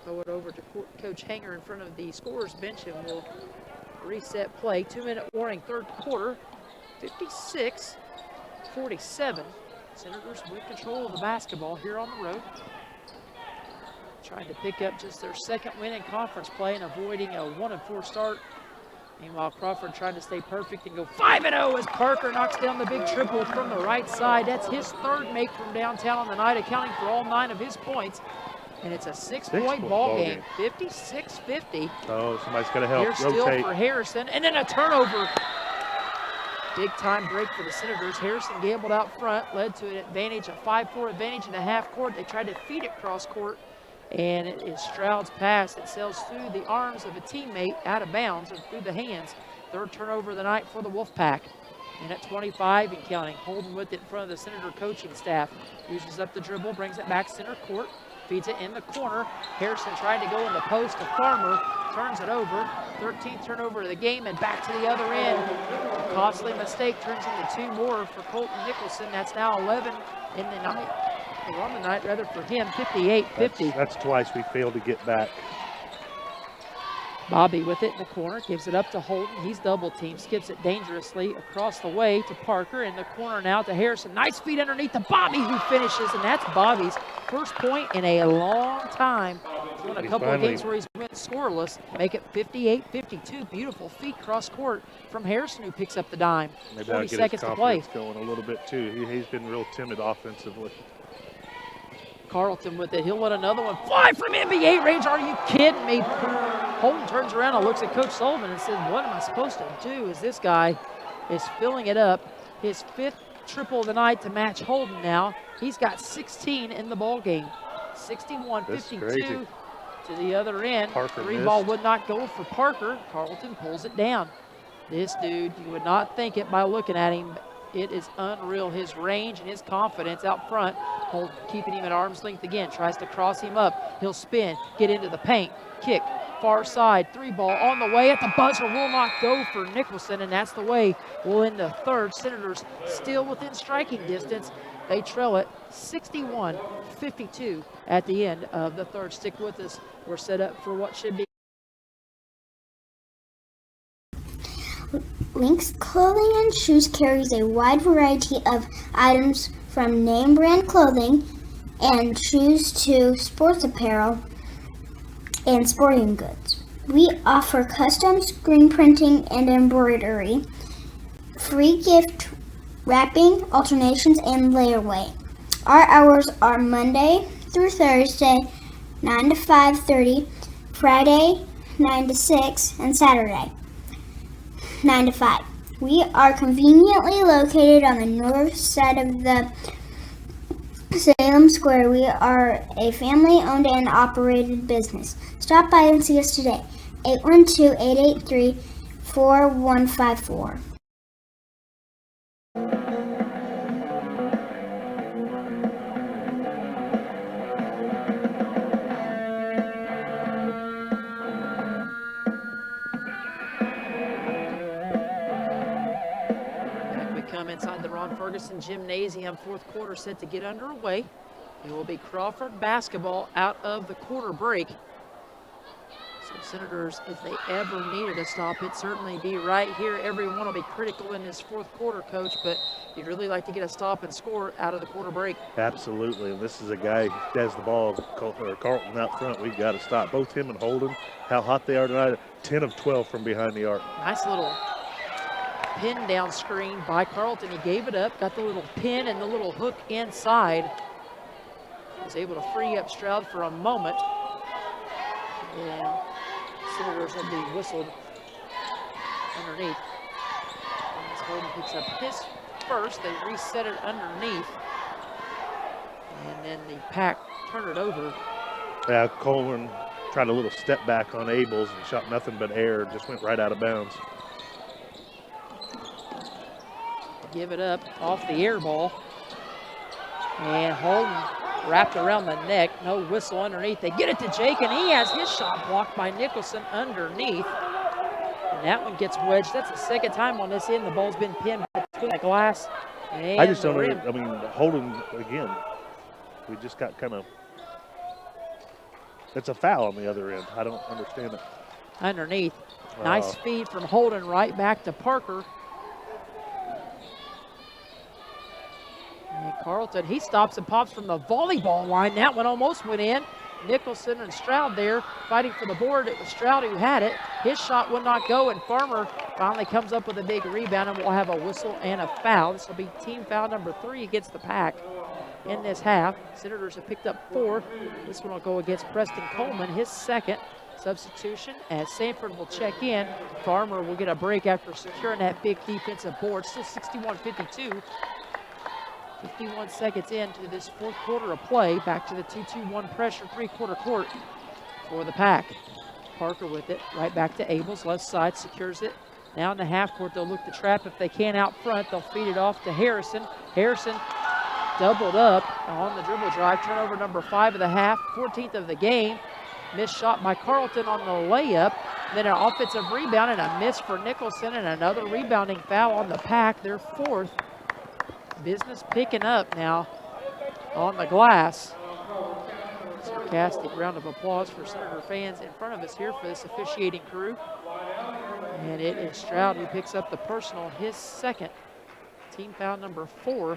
Throw it over to Coach Hanger in front of the scorer's bench, and we'll reset play. 2-minute warning, third quarter. 56-47. Senators with control of the basketball here on the road. Trying to pick up just their second win in conference play and avoiding a 1-4 start. Meanwhile, Crawford trying to stay perfect and go 5-0 as Parker knocks down the big triple from the right side. That's his third make from downtown on the night, accounting for all 9 of his points. And it's a 6-point ball game. 56-50. Oh, somebody's got to help. Here's still for Harrison. And then a turnover. Big time break for the Senators. Harrison gambled out front, led to an advantage, a 5-4 advantage in the half court. They tried to feed it cross court. And it is Stroud's pass. It sails through the arms of a teammate out of bounds or through the hands. Third turnover of the night for the Wolfpack. And at 25 and counting. Holden with it in front of the Senator coaching staff. Uses up the dribble, brings it back center court. Feeds it in the corner. Harrison trying to go in the post to Farmer. Turns it over. 13th turnover of the game and back to the other end. A costly mistake turns into 2 more for Colton Nicholson. That's now 11 in the night. Or on the night, rather, for him. 58-50. That's twice we failed to get back. Bobby with it in the corner, gives it up to Holden. He's double teamed, skips it dangerously across the way to Parker. In the corner now to Harrison. Nice feed underneath to Bobby, who finishes, and that's Bobby's first point in a long time. He's won a couple of games where he's went scoreless. Make it 58-52. Beautiful feed cross court from Harrison, who picks up the dime. Maybe 40 seconds to play. Going a little bit too. He's been real timid offensively. Carlton with it. He'll let another one fly from NBA range. Are you kidding me? Holden turns around and looks at Coach Sullivan and says, what am I supposed to do? As this guy is filling it up. His 5th triple of the night to match Holden now. He's got 16 in the ball game. 61-52 to the other end. Parker Three missed. ball would not go for Parker. Carlton pulls it down. This dude, you would not think it by looking at him. It is unreal, his range and his confidence out front. Holden keeping him at arm's length again. Tries to cross him up. He'll spin, get into the paint, kick, far side, 3 ball on the way at the buzzer. Will not go for Nicholson, and that's the way we'll end the third. Senators still within striking distance. They trail it 61-52 at the end of the third. Stick with us. We're set up for what should be. Lynx Clothing and Shoes carries a wide variety of items from name brand clothing and shoes to sports apparel and sporting goods. We offer custom screen printing and embroidery, free gift wrapping, alternations, and layaway. Our hours are Monday through Thursday, 9 to 5:30, Friday, 9 to 6, and Saturday, 9 to 5. We are conveniently located on the north side of the Salem Square. We are a family-owned and operated business. Stop by and see us today. 812-883-4154. Come inside the Ron Ferguson Gymnasium. Fourth quarter set to get underway. It will be Crawford basketball out of the quarter break. So Senators, if they ever needed a stop, it'd certainly be right here. Everyone will be critical in this fourth quarter, Coach, but you'd really like to get a stop and score out of the quarter break. Absolutely. And this is a guy who has the ball, Carlton out front. We've got to stop. Both him and Holden, how hot they are tonight. 10 of 12 from behind the arc. Nice little pin down screen by Carlton. He gave it up, got the little pin and the little hook inside. Was able to free up Stroud for a moment. And Senators will be whistled underneath. As Holden picks up his first, they reset it underneath. And then the Pack turn it over. Yeah, Coleman tried a little step back on Abels and shot nothing but air, just went right out of bounds. Give it up off the air ball. And Holden wrapped around the neck. No whistle underneath. They get it to Jake, and he has his shot blocked by Nicholson underneath. And that one gets wedged. That's the second time on this end. The ball's been pinned between the glass and I just don't the rim. know. I mean, Holden, again, we just got kind of, it's a foul on the other end. I don't understand it. Underneath. Nice feed from Holden right back to Parker. And Carlton, he stops and pops from the volleyball line. That one almost went in. Nicholson and Stroud there fighting for the board. It was Stroud who had it. His shot would not go, and Farmer finally comes up with a big rebound, and we'll have a whistle and a foul. This will be team foul number 3 against the Pack in this half. Senators have picked up 4. This one will go against Preston Coleman, his second substitution, as Sanford will check in. Farmer will get a break after securing that big defensive board. Still 61-52. 51 seconds into this fourth quarter of play. Back to the 2-2-1 pressure three-quarter court for the Pack. Parker with it, right back to Abels, left side, secures it. Now in the half court, they'll look to trap if they can out front. They'll feed it off to Harrison. Harrison doubled up on the dribble drive. Turnover number 5 of the half, 14th of the game. Missed shot by Carlton on the layup. Then an offensive rebound and a miss for Nicholson, and another rebounding foul on the Pack, their 4th. Business picking up now on the glass. Sarcastic round of applause for Senator fans in front of us here for this officiating crew. And it is Stroud who picks up the personal, his second. Team foul number 4.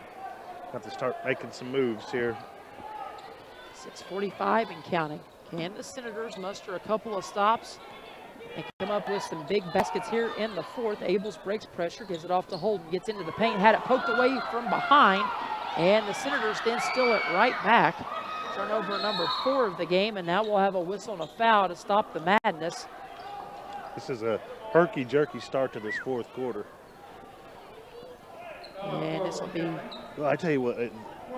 Have to start making some moves here. 6:45 and counting. Can the Senators muster a couple of stops and come up with some big baskets here in the 4th? Abels breaks pressure, gives it off to Holden, gets into the paint, had it poked away from behind, and the Senators then steal it right back. Turnover number 4 of the game, and now we'll have a whistle and a foul to stop the madness. This is a herky-jerky start to this fourth quarter. And this will be Well, I tell you what,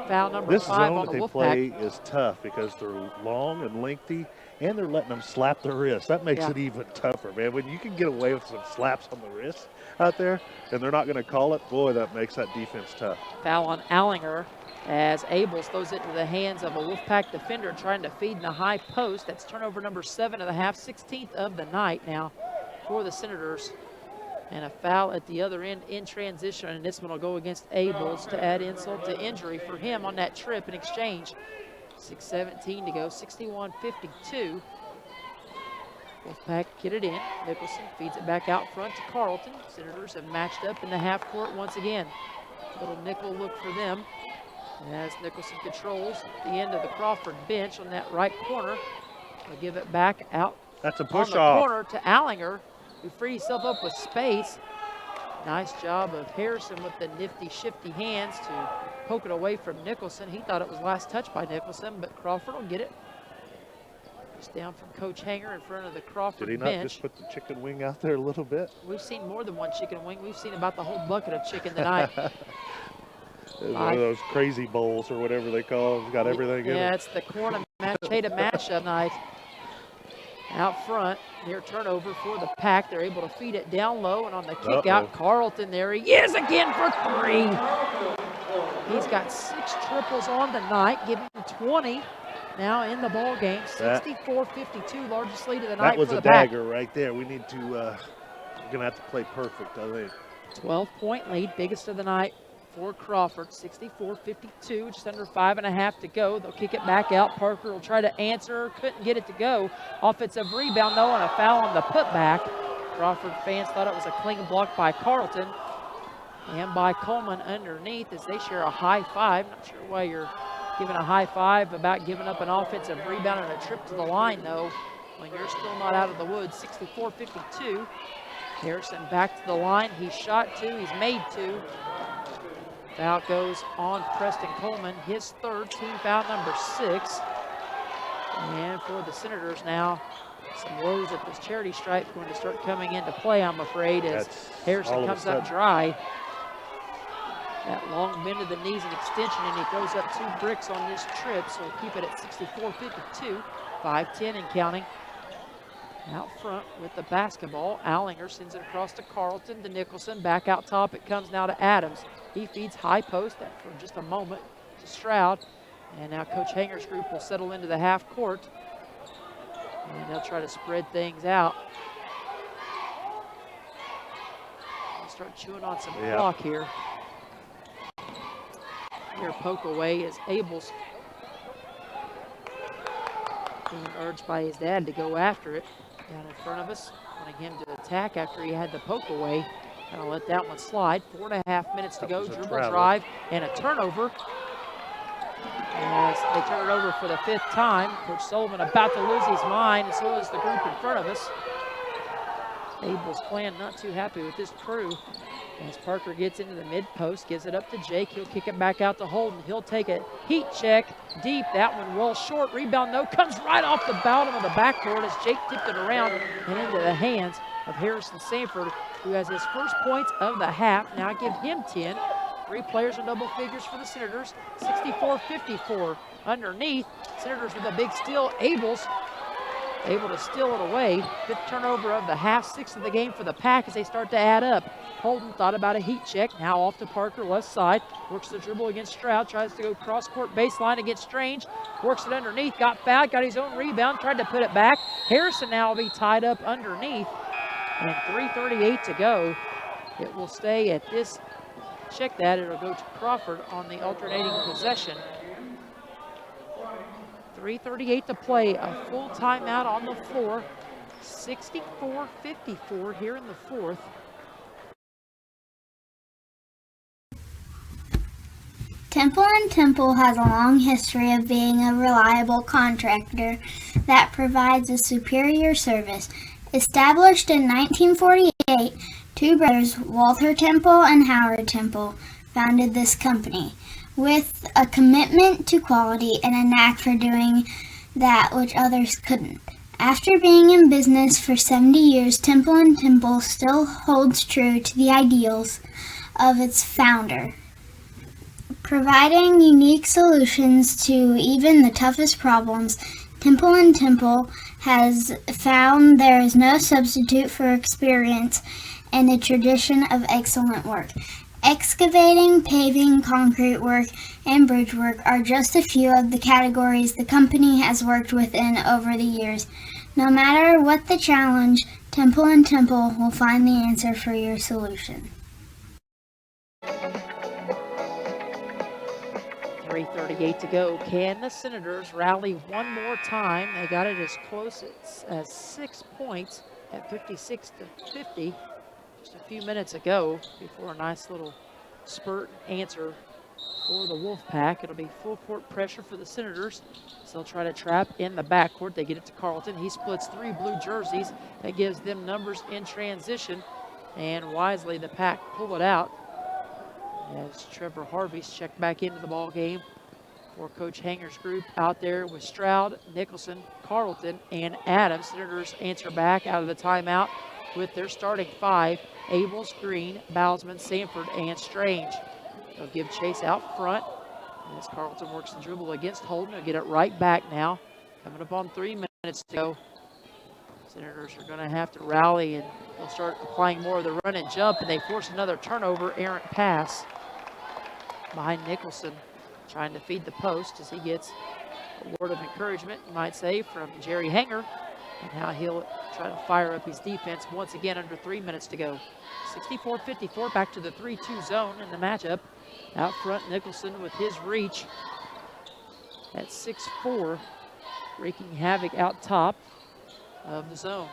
foul number this 5 zone on that the they Wolfpack. play is tough because they're long and lengthy, and they're letting them slap the wrist. That makes it even tougher, man. When you can get away with some slaps on the wrist out there, and they're not going to call it, boy, that makes that defense tough. Foul on Allinger as Abels throws it to the hands of a Wolfpack defender trying to feed in the high post. That's turnover number 7 of the half, 16th of the night now for the Senators. And a foul at the other end in transition, and this one will go against Abels to add insult to injury for him on that trip in exchange. 6:17 to go, 61-52. Wolfpack get it in. Nicholson feeds it back out front to Carlton. Senators have matched up in the half court once again. Little nickel look for them as Nicholson controls the end of the Crawford bench on that right corner. They'll give it back out. That's a on push the off. corner to Allinger, who freed himself up with space. Nice job of Harrison with the nifty, shifty hands to poke it away from Nicholson. He thought it was last touch by Nicholson, but Crawford will get it. Just down from Coach Hanger in front of the Crawford Did he not bench. just put the chicken wing out there a little bit? We've seen more than one chicken wing. We've seen about the whole bucket of chicken tonight. One of those crazy bowls or whatever they call it. It's got everything in it. Yeah, it's the corn and potato mashup night. Out front, near turnover for the Pack. They're able to feed it down low, and on the kick out, Carlton there. He is again for 3. He's got 6 triples on the night, giving him 20 now in the ball game. 64-52, largest lead of the night That was for a the Pack. dagger right there. We need to, we're going to have to play perfect, I think. 12-point lead, biggest of the night for Crawford, 64-52, just under 5.5 to go. They'll kick it back out. Parker will try to answer, couldn't get it to go. Offensive rebound though, and a foul on the putback. Crawford fans thought it was a clean block by Carlton and by Coleman underneath as they share a high five. Not sure why you're giving a high five about giving up an offensive rebound and a trip to the line though, when you're still not out of the woods. 64-52. Harrison back to the line. He shot 2, he's made 2. Foul goes on Preston Coleman, his 3rd, team foul number 6. And for the Senators now, some woes at this charity stripe going to start coming into play, I'm afraid, as Harrison comes up dry. That long bend of the knees and extension, and he throws up 2 bricks on this trip, so we'll keep it at 64-52, 5-10 and counting. Out front with the basketball, Allinger sends it across to Carlton, to Nicholson, back out top, it comes now to Adams. He feeds high post for just a moment to Stroud, and now Coach Hanger's group will settle into the half court, and they'll try to spread things out. They'll start chewing on some clock here. Here, poke away as Abel's being urged by his dad to go after it. Down in front of us, wanting him to attack after he had the poke away. Gonna let that one slide. 4.5 minutes to go. Dribble drive and a turnover. As they turn it over for the 5th time. Coach Sullivan about to lose his mind, and so is the group in front of us. Abel's playing not too happy with this crew. As Parker gets into the mid-post, gives it up to Jake. He'll kick it back out to Holden. He'll take a heat check deep. That one well short. Rebound, though, comes right off the bottom of the backboard as Jake tipped it around and into the hands of Harrison Sanford, who has his first points of the half. Now give him 10. 3 players in double figures for the Senators. 64-54 underneath. Senators with a big steal. Abel's able to steal it away. 5th turnover of the half, 6th of the game for the Pack as they start to add up. Holden thought about a heat check. Now off to Parker, left side. Works the dribble against Stroud. Tries to go cross-court baseline against Strange. Works it underneath. Got fouled. Got his own rebound. Tried to put it back. Harrison now will be tied up underneath. And 3:38 to go. It will stay at this. Check that. It'll go to Crawford on the alternating possession. 3:38 to play. A full timeout on the floor. 64-54 here in the 4th. Temple & Temple has a long history of being a reliable contractor that provides a superior service. Established in 1948, 2 brothers, Walter Temple and Howard Temple, founded this company with a commitment to quality and a knack for doing that which others couldn't. After being in business for 70 years, Temple & Temple still holds true to the ideals of its founder, providing unique solutions to even the toughest problems. Temple & Temple has found there is no substitute for experience and a tradition of excellent work. Excavating, paving, concrete work, and bridge work are just a few of the categories the company has worked within over the years. No matter what the challenge, Temple & Temple will find the answer for your solution. 3:38 to go. Can the Senators rally one more time? They got it as close as 6 points at 56-50 just a few minutes ago before a nice little spurt answer for the Wolfpack. It'll be full court pressure for the Senators. So they'll try to trap in the backcourt. They get it to Carlton. He splits 3 blue jerseys. That gives them numbers in transition. And wisely, the Pack pull it out as Trevor Harvey's checked back into the ball game for Coach Hanger's group out there with Stroud, Nicholson, Carlton, and Adams. Senators answer back out of the timeout with their starting 5, Abels, Green, Bowsman, Sanford, and Strange. They'll give chase out front as Carlton works the dribble against Holden. They'll get it right back now. Coming up on 3 minutes to go. Senators are going to have to rally, and they'll start applying more of the run and jump, and they force another turnover, errant pass behind Nicholson, trying to feed the post as he gets a word of encouragement, you might say, from Jerry Hanger, and how he'll try to fire up his defense once again under 3 minutes to go. 64-54, back to the 3-2 zone in the matchup. Out front, Nicholson with his reach at 6'4", wreaking havoc out top of the zone.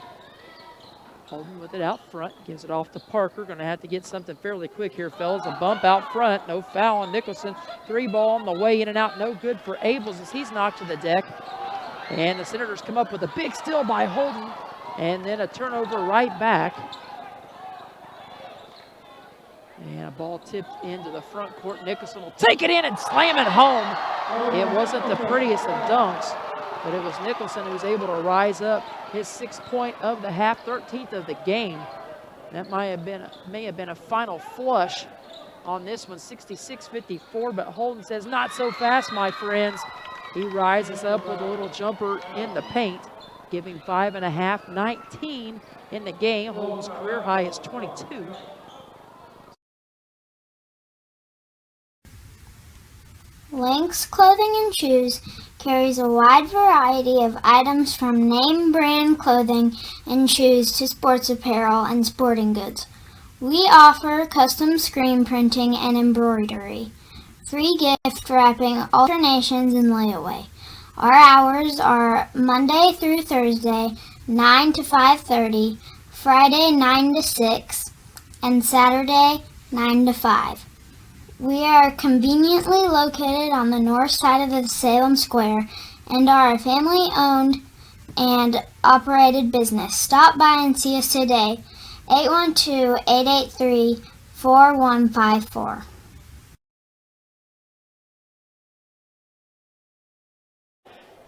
Holden with it out front, gives it off to Parker. Going to have to get something fairly quick here, fellas. A bump out front, no foul on Nicholson. 3 ball on the way in and out, no good for Abels as he's knocked to the deck. And the Senators come up with a big steal by Holden, and then a turnover right back. And a ball tipped into the front court. Nicholson will take it in and slam it home. It wasn't the prettiest of dunks, but it was Nicholson who was able to rise up. His 6th point of the half, 13th of the game. That may have been a final flush on this one, 66-54, but Holden says, not so fast, my friends. He rises up with a little jumper in the paint, giving 5.5, 19 in the game. Holden's career high is 22. Lynx Clothing and Shoes carries a wide variety of items from name brand clothing and shoes to sports apparel and sporting goods. We offer custom screen printing and embroidery, free gift wrapping, alternations, and layaway. Our hours are Monday through Thursday, 9 to 5:30, Friday 9 to 6, and Saturday 9 to 5. We are conveniently located on the north side of the Salem Square and are a family-owned and operated business. Stop by and see us today, 812-883-4154.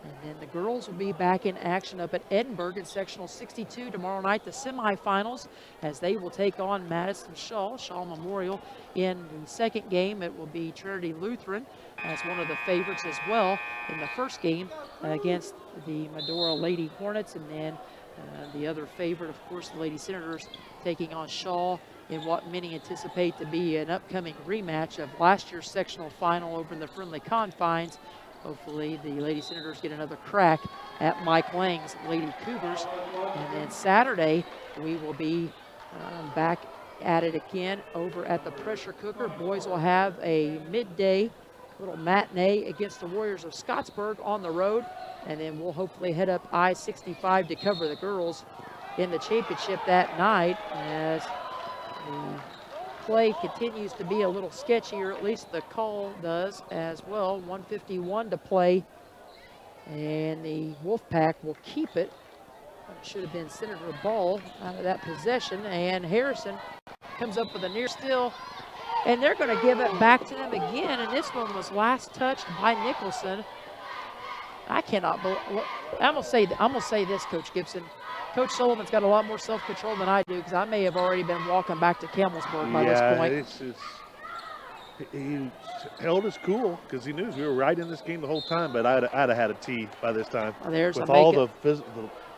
And then the girls will be back in action up at Edinburgh in sectional 62 tomorrow night, the semifinals, as they will take on Madison Shaw Memorial. In the second game, it will be Trinity Lutheran as one of the favorites as well in the first game against the Medora Lady Hornets. And then the other favorite, of course, the Lady Senators taking on Shaw in what many anticipate to be an upcoming rematch of last year's sectional final over in the friendly confines. Hopefully the Lady Senators get another crack at Mike Lang's Lady Cougars. And then Saturday, we will be back at it again over at the Pressure Cooker. Boys will have a midday little matinee against the Warriors of Scottsburg on the road. And then we'll hopefully head up I-65 to cover the girls in the championship that night, as the play continues to be a little sketchy, or at least the call does as well. 1:51 to play, and the Wolfpack will keep it. It should have been Senator Ball out of that possession, and Harrison comes up with a near steal, and they're going to give it back to them again, and this one was last touched by Nicholson. I cannot believe. I'm gonna say this, Coach Gibson. Coach Sullivan's got a lot more self-control than I do, because I may have already been walking back to Campbellsburg by this point. He held his cool because he knew we were right in this game the whole time, but I'd have had a tee by this time. There's with all the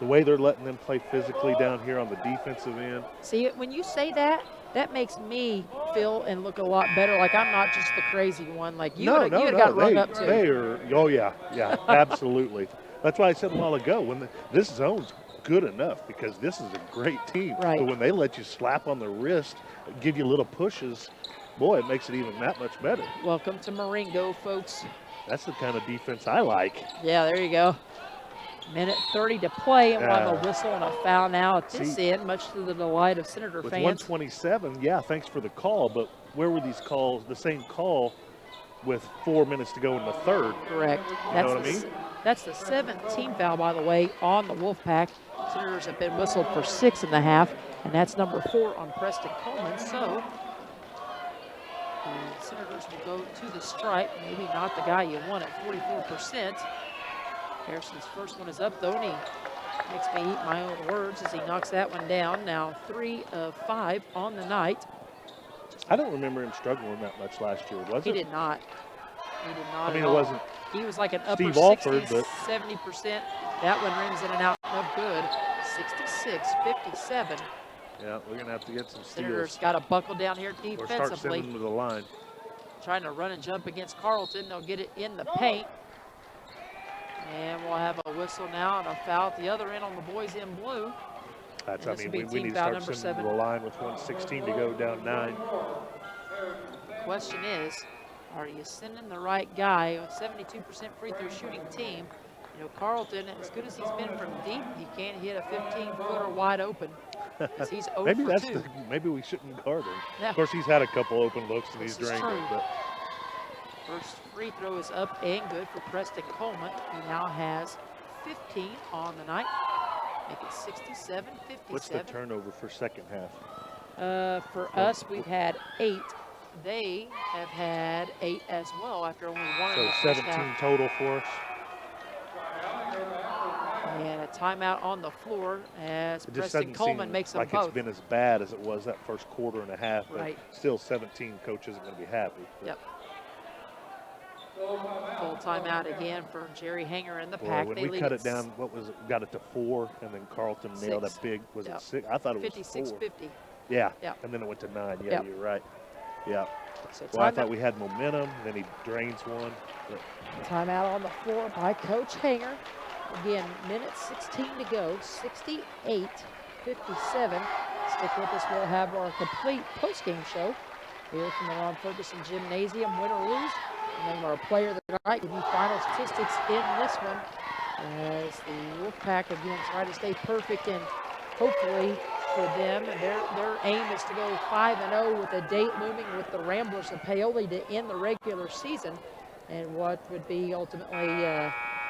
way they're letting them play physically down here on the defensive end. See, when you say that, that makes me feel and look a lot better. Like I'm not just the crazy one. Like you would have got rung up too. They are. Oh yeah, absolutely. That's why I said a while ago when this zone's good enough, because this is a great team. Right. But when they let you slap on the wrist, give you little pushes, boy, it makes it even that much better. Welcome to Marengo, folks. That's the kind of defense I like. Yeah, there you go. Minute 30 to play, and we'll have a Yeah. whistle and a foul now at this See, end, much to the delight of Senator With fans. 127, yeah, thanks for the call, but where were these calls, the same call with 4 minutes to go in the third? Correct. You know what I mean? That's the 7th team foul, by the way, on the Wolfpack. Senators have been whistled for 6.5, and that's number 4 on Preston Coleman. So the Senators will go to the stripe. Maybe not the guy you want at 44%. Harrison's first one is up, though, and he makes me eat my own words as he knocks that one down. Now 3 of 5 on the night. I don't remember him struggling that much last year, was He it? did not. He did not I mean, at it all. wasn't He was like an upper Steve 60s, Alford, but 70%. That one rings in and out, no good. 66-57. yeah, we're going to have to get some Senators steals got to buckle down here or start defensively. sending them to the line. Trying to run and jump against Carleton. They'll get it in the paint. And we'll have a whistle now and a foul at the other end on the boys in blue. That's, And I this will mean, be we team need to foul start number sending 7. to the line with 1:16 to go, down 9. The question is, are you sending the right guy? A 72% free throw shooting team. You know, Carleton, as good as he's been from deep, he can't hit a 15-footer wide open. Because he's 0 maybe for that's 2. maybe we shouldn't guard him. Yeah. Of course, he's had a couple open looks and he's This is drained true. it. But First free throw is up and good for Preston Coleman. He now has 15 on the night. Make it 67-57. what's the turnover for second half? For us, we've had 8. They have had 8 as well after only 1 in So the first 17 half. total for us. And a timeout on the floor as It just Preston doesn't Coleman seem makes them like both. it's been as bad as it was that first quarter and a half. But Right. still 17, coach isn't going to be happy. But Yep. Full timeout again for Jerry Hanger in the boy, pack. when They we lead cut it it down, what was it? We got it to 4, and then Carleton nailed a 6. big, was Yep. it 6? I thought it was 4. 56-50. Yeah. Yep. And then it went to 9. Yeah, Yep. you're right. Yeah. So Well, I timeout. thought we had momentum, then he drains one. But Timeout on the floor by Coach Hanger. Again, minute 16 to go, 68-57. Stick with us, we'll have our complete postgame show here from the Ron Ferguson Gymnasium, win or lose. And then our player of the night, give you final statistics in this one as the Wolfpack again try to stay perfect, and hopefully for them, their aim is to go 5-0 with a date looming with the Ramblers of Paoli to end the regular season, and what would be ultimately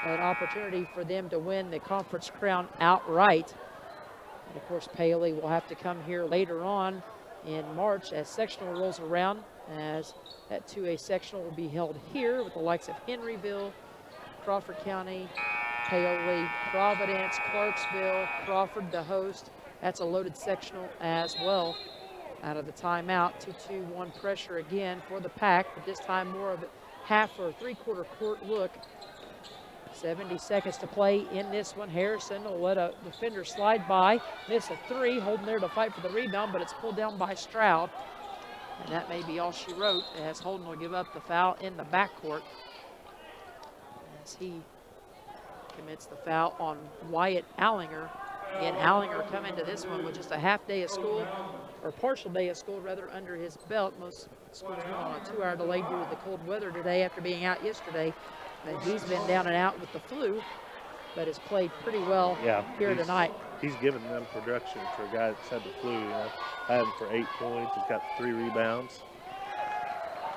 an opportunity for them to win the conference crown outright. And of course, Paoli will have to come here later on in March as sectional rolls around, as that 2A sectional will be held here with the likes of Henryville, Crawford County, Paoli, Providence, Clarksville, Crawford the host. That's a loaded sectional as well. Out of the timeout, 2-2-1 pressure again for the Pack, but this time more of a half or three-quarter court look. 70 seconds to play in this one. Harrison will let a defender slide by, miss a 3, holding there to fight for the rebound, but it's pulled down by Stroud. And that may be all she wrote, as Holden will give up the foul in the backcourt as he commits the foul on Wyatt Allinger. Again, Allinger come into this one with just a half day of school, or partial day of school rather, under his belt. Most schools went on a 2-hour delay due to the cold weather today after being out yesterday. But he's been down and out with the flu, but has played pretty well here tonight. He's given them production for a guy that's had the flu. You know, I had him for 8 points. He's got 3 rebounds,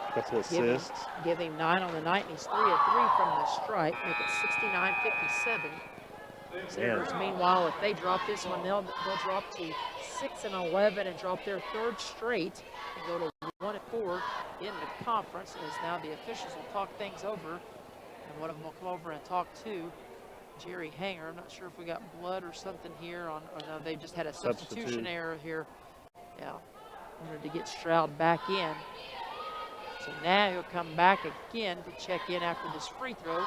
a couple assists. Give him 9 on the night, and he's 3 of 3 from the stripe, make it 69-57. Senators, meanwhile, if they drop this one, they'll drop to 6-11 and drop their 3rd straight and go to 1-4 in the conference. As now the officials will talk things over, and one of them will come over and talk to Jerry Hanger. I'm not sure if we got blood or something here on, or no, they just had a substitution error here. Yeah, wanted to get Stroud back in. So now he'll come back again to check in after this free throw.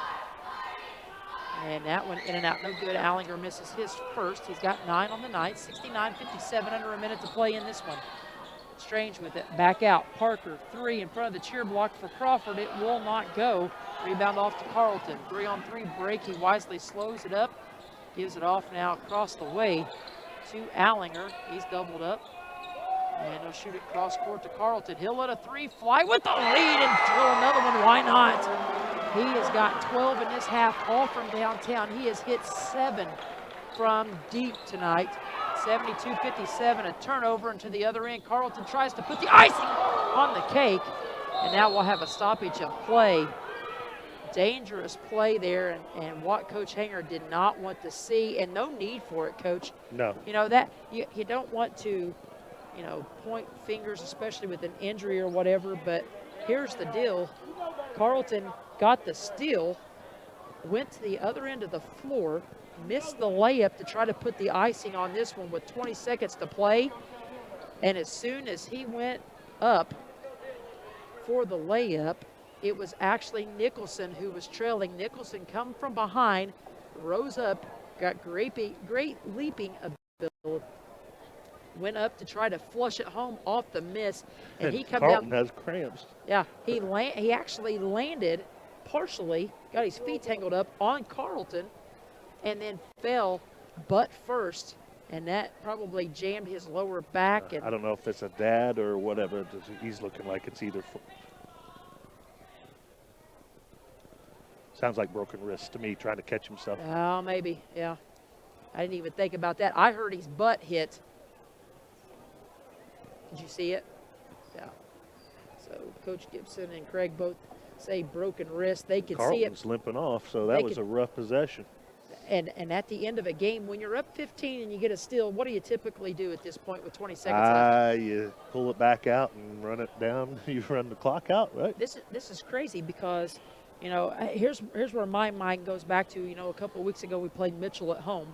And that one in and out, no good. Allinger misses his first. He's got 9 on the night, 69-57, under a minute to play in this one. Strange with it, back out. Parker, 3 in front of the cheer block for Crawford. It will not go. Rebound off to Carleton. 3-on-3 break. He wisely slows it up. Gives it off now across the way to Allinger. He's doubled up. And he'll shoot it cross court to Carleton. He'll let a 3 fly with the lead and drill another one. Why not? He has got 12 in this half, all from downtown. He has hit 7 from deep tonight. 72-57, a turnover into the other end. Carleton tries to put the icing on the cake, and now we'll have a stoppage of play. Dangerous play there, and what Coach Hanger did not want to see, and no need for it, Coach. No. You know, that you don't want to, point fingers, especially with an injury or whatever, but here's the deal. Carleton got the steal, went to the other end of the floor, missed the layup to try to put the icing on this one with 20 seconds to play. And as soon as he went up for the layup, it was actually Nicholson who was trailing. Nicholson come from behind, rose up, got great leaping ability, went up to try to flush it home off the miss, and he come Carleton down. has cramps. Yeah, he actually landed partially, got his feet tangled up on Carleton, and then fell butt first, and that probably jammed his lower back. And I don't know if it's a dad or whatever. He's looking like it's either. Sounds like broken wrist to me, trying to catch himself. Oh, maybe, yeah. I didn't even think about that. I heard his butt hit. Did you see it? Yeah. So Coach Gibson and Craig both say broken wrist. They could see it. Carleton's limping off, so that was a rough possession. And at the end of a game, when you're up 15 and you get a steal, what do you typically do at this point with 20 seconds left? You pull it back out and run it down. You run the clock out, right? This is crazy because, here's where my mind goes back to. A couple of weeks ago we played Mitchell at home.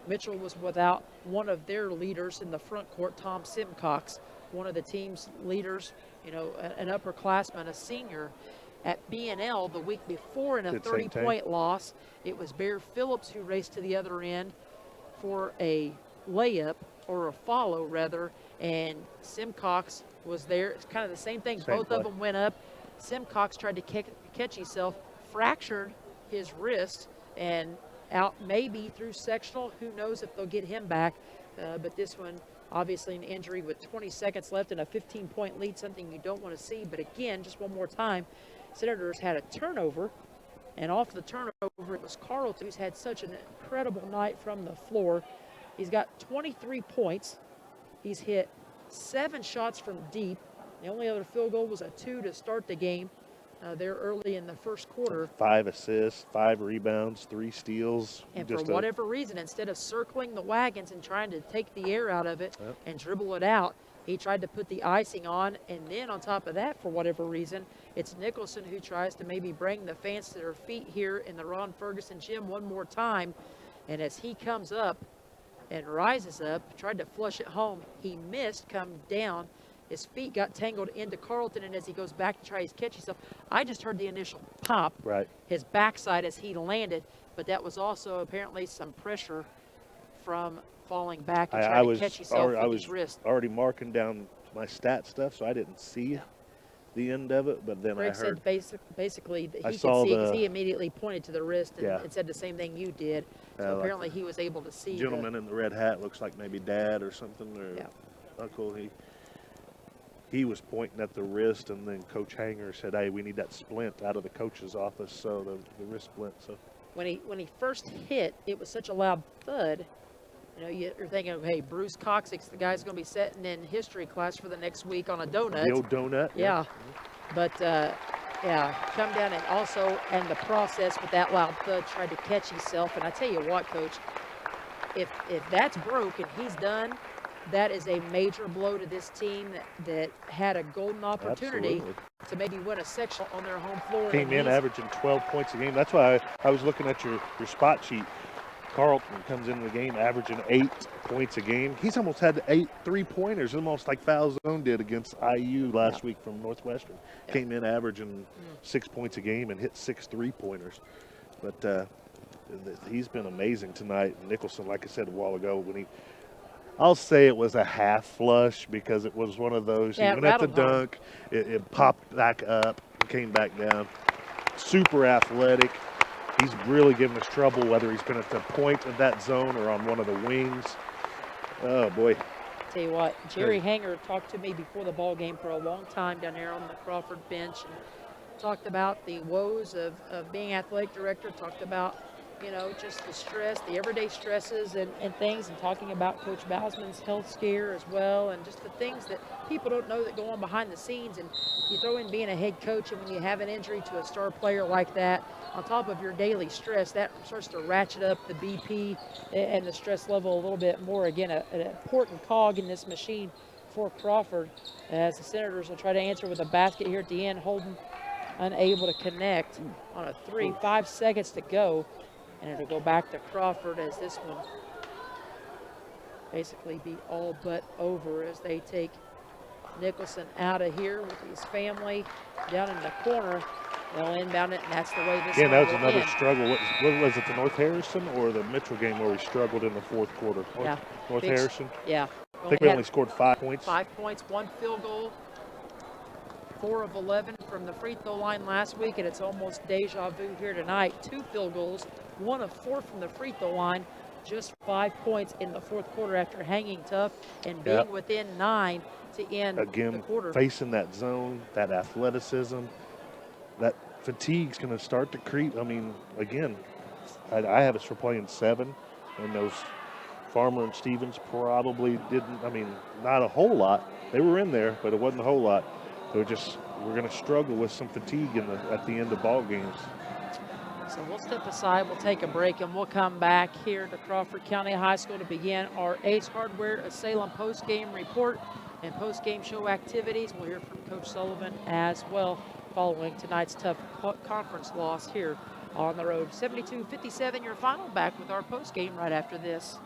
Mitchell was without one of their leaders in the front court, Tom Simcox, one of the team's leaders, an upperclassman, a senior. At B&L the week before in a 30-point loss, it was Bear Phillips who raced to the other end for a layup, or a follow rather, and Simcox was there. It's kind of the same thing. Both of them went up. Simcox tried to catch himself, fractured his wrist, and out maybe through sectional. Who knows if they'll get him back. But this one, obviously an injury with 20 seconds left and a 15-point lead, something you don't want to see. But again, just one more time, Senators had a turnover, and off the turnover, it was Carleton, who's had such an incredible night from the floor. He's got 23 points. He's hit 7 shots from deep. The only other field goal was a 2 to start the game there early in the first quarter. 5 assists, 5 rebounds, 3 steals. And for whatever reason, instead of circling the wagons and trying to take the air out of it and dribble it out, he tried to put the icing on. And then on top of that, for whatever reason, it's Nicholson who tries to maybe bring the fans to their feet here in the Ron Ferguson gym one more time. And as he comes up and rises up, tried to flush it home, he missed, come down. His feet got tangled into Carleton, and as he goes back to try to catch himself, I just heard the initial pop, his backside as he landed, but that was also apparently some pressure from falling back and trying to catch himself with his wrist. I was already marking down my stat stuff, so I didn't see the end of it, but then Greg I heard. Said basically that he could saw see, because he immediately pointed to the wrist and, Yeah. and said the same thing you did. So apparently he was able to see. Gentleman in the red hat looks like maybe dad or something, or uncle. He was pointing at the wrist, and then Coach Hanger said, "Hey, we need that splint out of the coach's office." So the wrist splint. So when he first hit, it was such a loud thud. You're thinking, hey, Bruce Coxick's the guy's going to be setting in history class for the next week on a donut. The old donut. Yeah. But come down and also in the process with that loud thud tried to catch himself. And I tell you what, Coach, if that's broke and he's done, that is a major blow to this team that had a golden opportunity to maybe win a section on their home floor. Came in averaging 12 points a game. That's why I was looking at your spot sheet. Carleton comes into the game averaging 8 points a game. He's almost had 8 3-pointers, almost like Falzone did against IU last week from Northwestern. Came in averaging 6 points a game and hit 6 3-pointers. But he's been amazing tonight. Nicholson, like I said a while ago, I'll say it was a half flush because it was one of those, even at the dunk, it popped back up and came back down. Super athletic. He's really given us trouble, whether he's been at the point of that zone or on one of the wings. Oh, boy. Tell you what, Jerry Hanger talked to me before the ball game for a long time down there on the Crawford bench and talked about the woes of being athletic director, talked about, just the stress, the everyday stresses and things, and talking about Coach Bausman's health scare as well, and just the things that people don't know that go on behind the scenes. And you throw in being a head coach, and when you have an injury to a star player like that, on top of your daily stress, that starts to ratchet up the BP and the stress level a little bit more. Again, an important cog in this machine for Crawford, as the Senators will try to answer with a basket here at the end. Holden unable to connect on a 3. 5 seconds to go. And it'll go back to Crawford as this one basically be all but over as they take Nicholson out of here with his family down in the corner. They'll inbound it, and that's the way this Again, that was will another end. struggle. What was it, the North Harrison or the Mitchell game where we struggled in the fourth quarter? North Harrison? Yeah. I think we only scored 5 points. 5 points, 1 field goal, 4 of 11 from the free throw line last week, and it's almost deja vu here tonight. 2 field goals, 1 of 4 from the free throw line, just 5 points in the fourth quarter after hanging tough and being within 9 to end the quarter. Again, facing that zone, that athleticism, that fatigue's going to start to creep. I mean, again, I have us for playing 7, and those Farmer and Stevens probably didn't, not a whole lot. They were in there, but it wasn't a whole lot. We're going to struggle with some fatigue at the end of ball games. So we'll step aside, we'll take a break, and we'll come back here to Crawford County High School to begin our Ace Hardware Salem post-game report and post-game show activities. We'll hear from Coach Sullivan as well following tonight's tough conference loss here on the road. 72-57, your final. Back with our post-game right after this.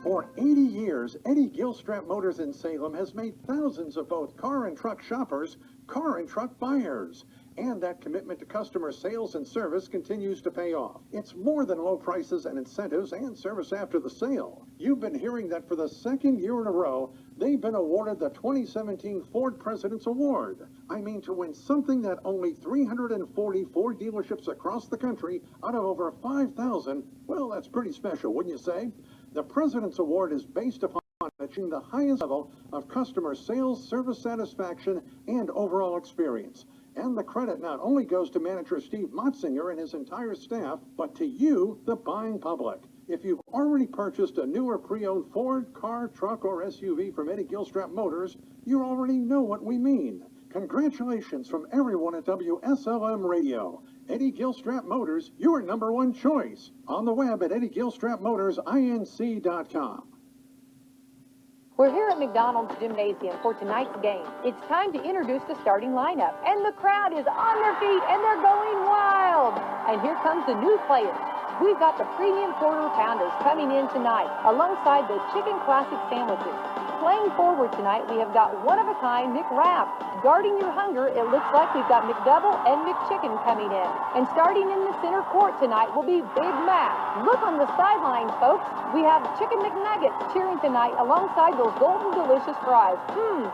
For 80 years, Eddie Gilstrap Motors in Salem has made thousands of both car and truck shoppers, car and truck buyers. And that commitment to customer sales and service continues to pay off. It's more than low prices and incentives and service after the sale. You've been hearing that for the second year in a row, they've been awarded the 2017 Ford President's Award. I mean, to win something that only 340 Ford dealerships across the country out of over 5,000, well, that's pretty special, wouldn't you say? The President's Award is based upon achieving the highest level of customer sales, service satisfaction, and overall experience. And the credit not only goes to manager Steve Motzinger and his entire staff, but to you, the buying public. If you've already purchased a new or pre-owned Ford, car, truck, or SUV from Eddie Gilstrap Motors, you already know what we mean. Congratulations from everyone at WSLM Radio. Eddie Gilstrap Motors, your #1 choice. On the web at EddieGilstrapMotorsINC.com. We're here at McDonald's Gymnasium for tonight's game. It's time to introduce the starting lineup, and the crowd is on their feet, and they're going wild. And here comes the new players. We've got the premium quarter pounders coming in tonight, alongside the chicken classic sandwiches. Playing forward tonight, we have got one-of-a-kind McWrap. Guarding your hunger, it looks like we've got McDouble and McChicken coming in. And starting in the center court tonight will be Big Mac. Look on the sidelines, folks. We have Chicken McNuggets cheering tonight alongside those golden delicious fries.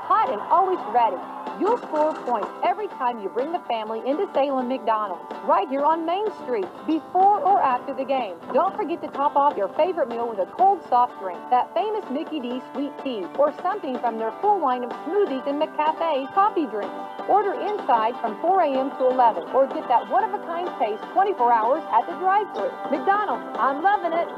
Hot and always ready. You'll score points every time you bring the family into Salem McDonald's, right here on Main Street, before or after the game. Don't forget to top off your favorite meal with a cold soft drink, that famous Mickey D sweet tea, or something from their full line of smoothies and McCafe coffee drinks. Order inside from 4 a.m. to 11, or get that one-of-a-kind taste 24 hours at the drive-thru. McDonald's, I'm loving it.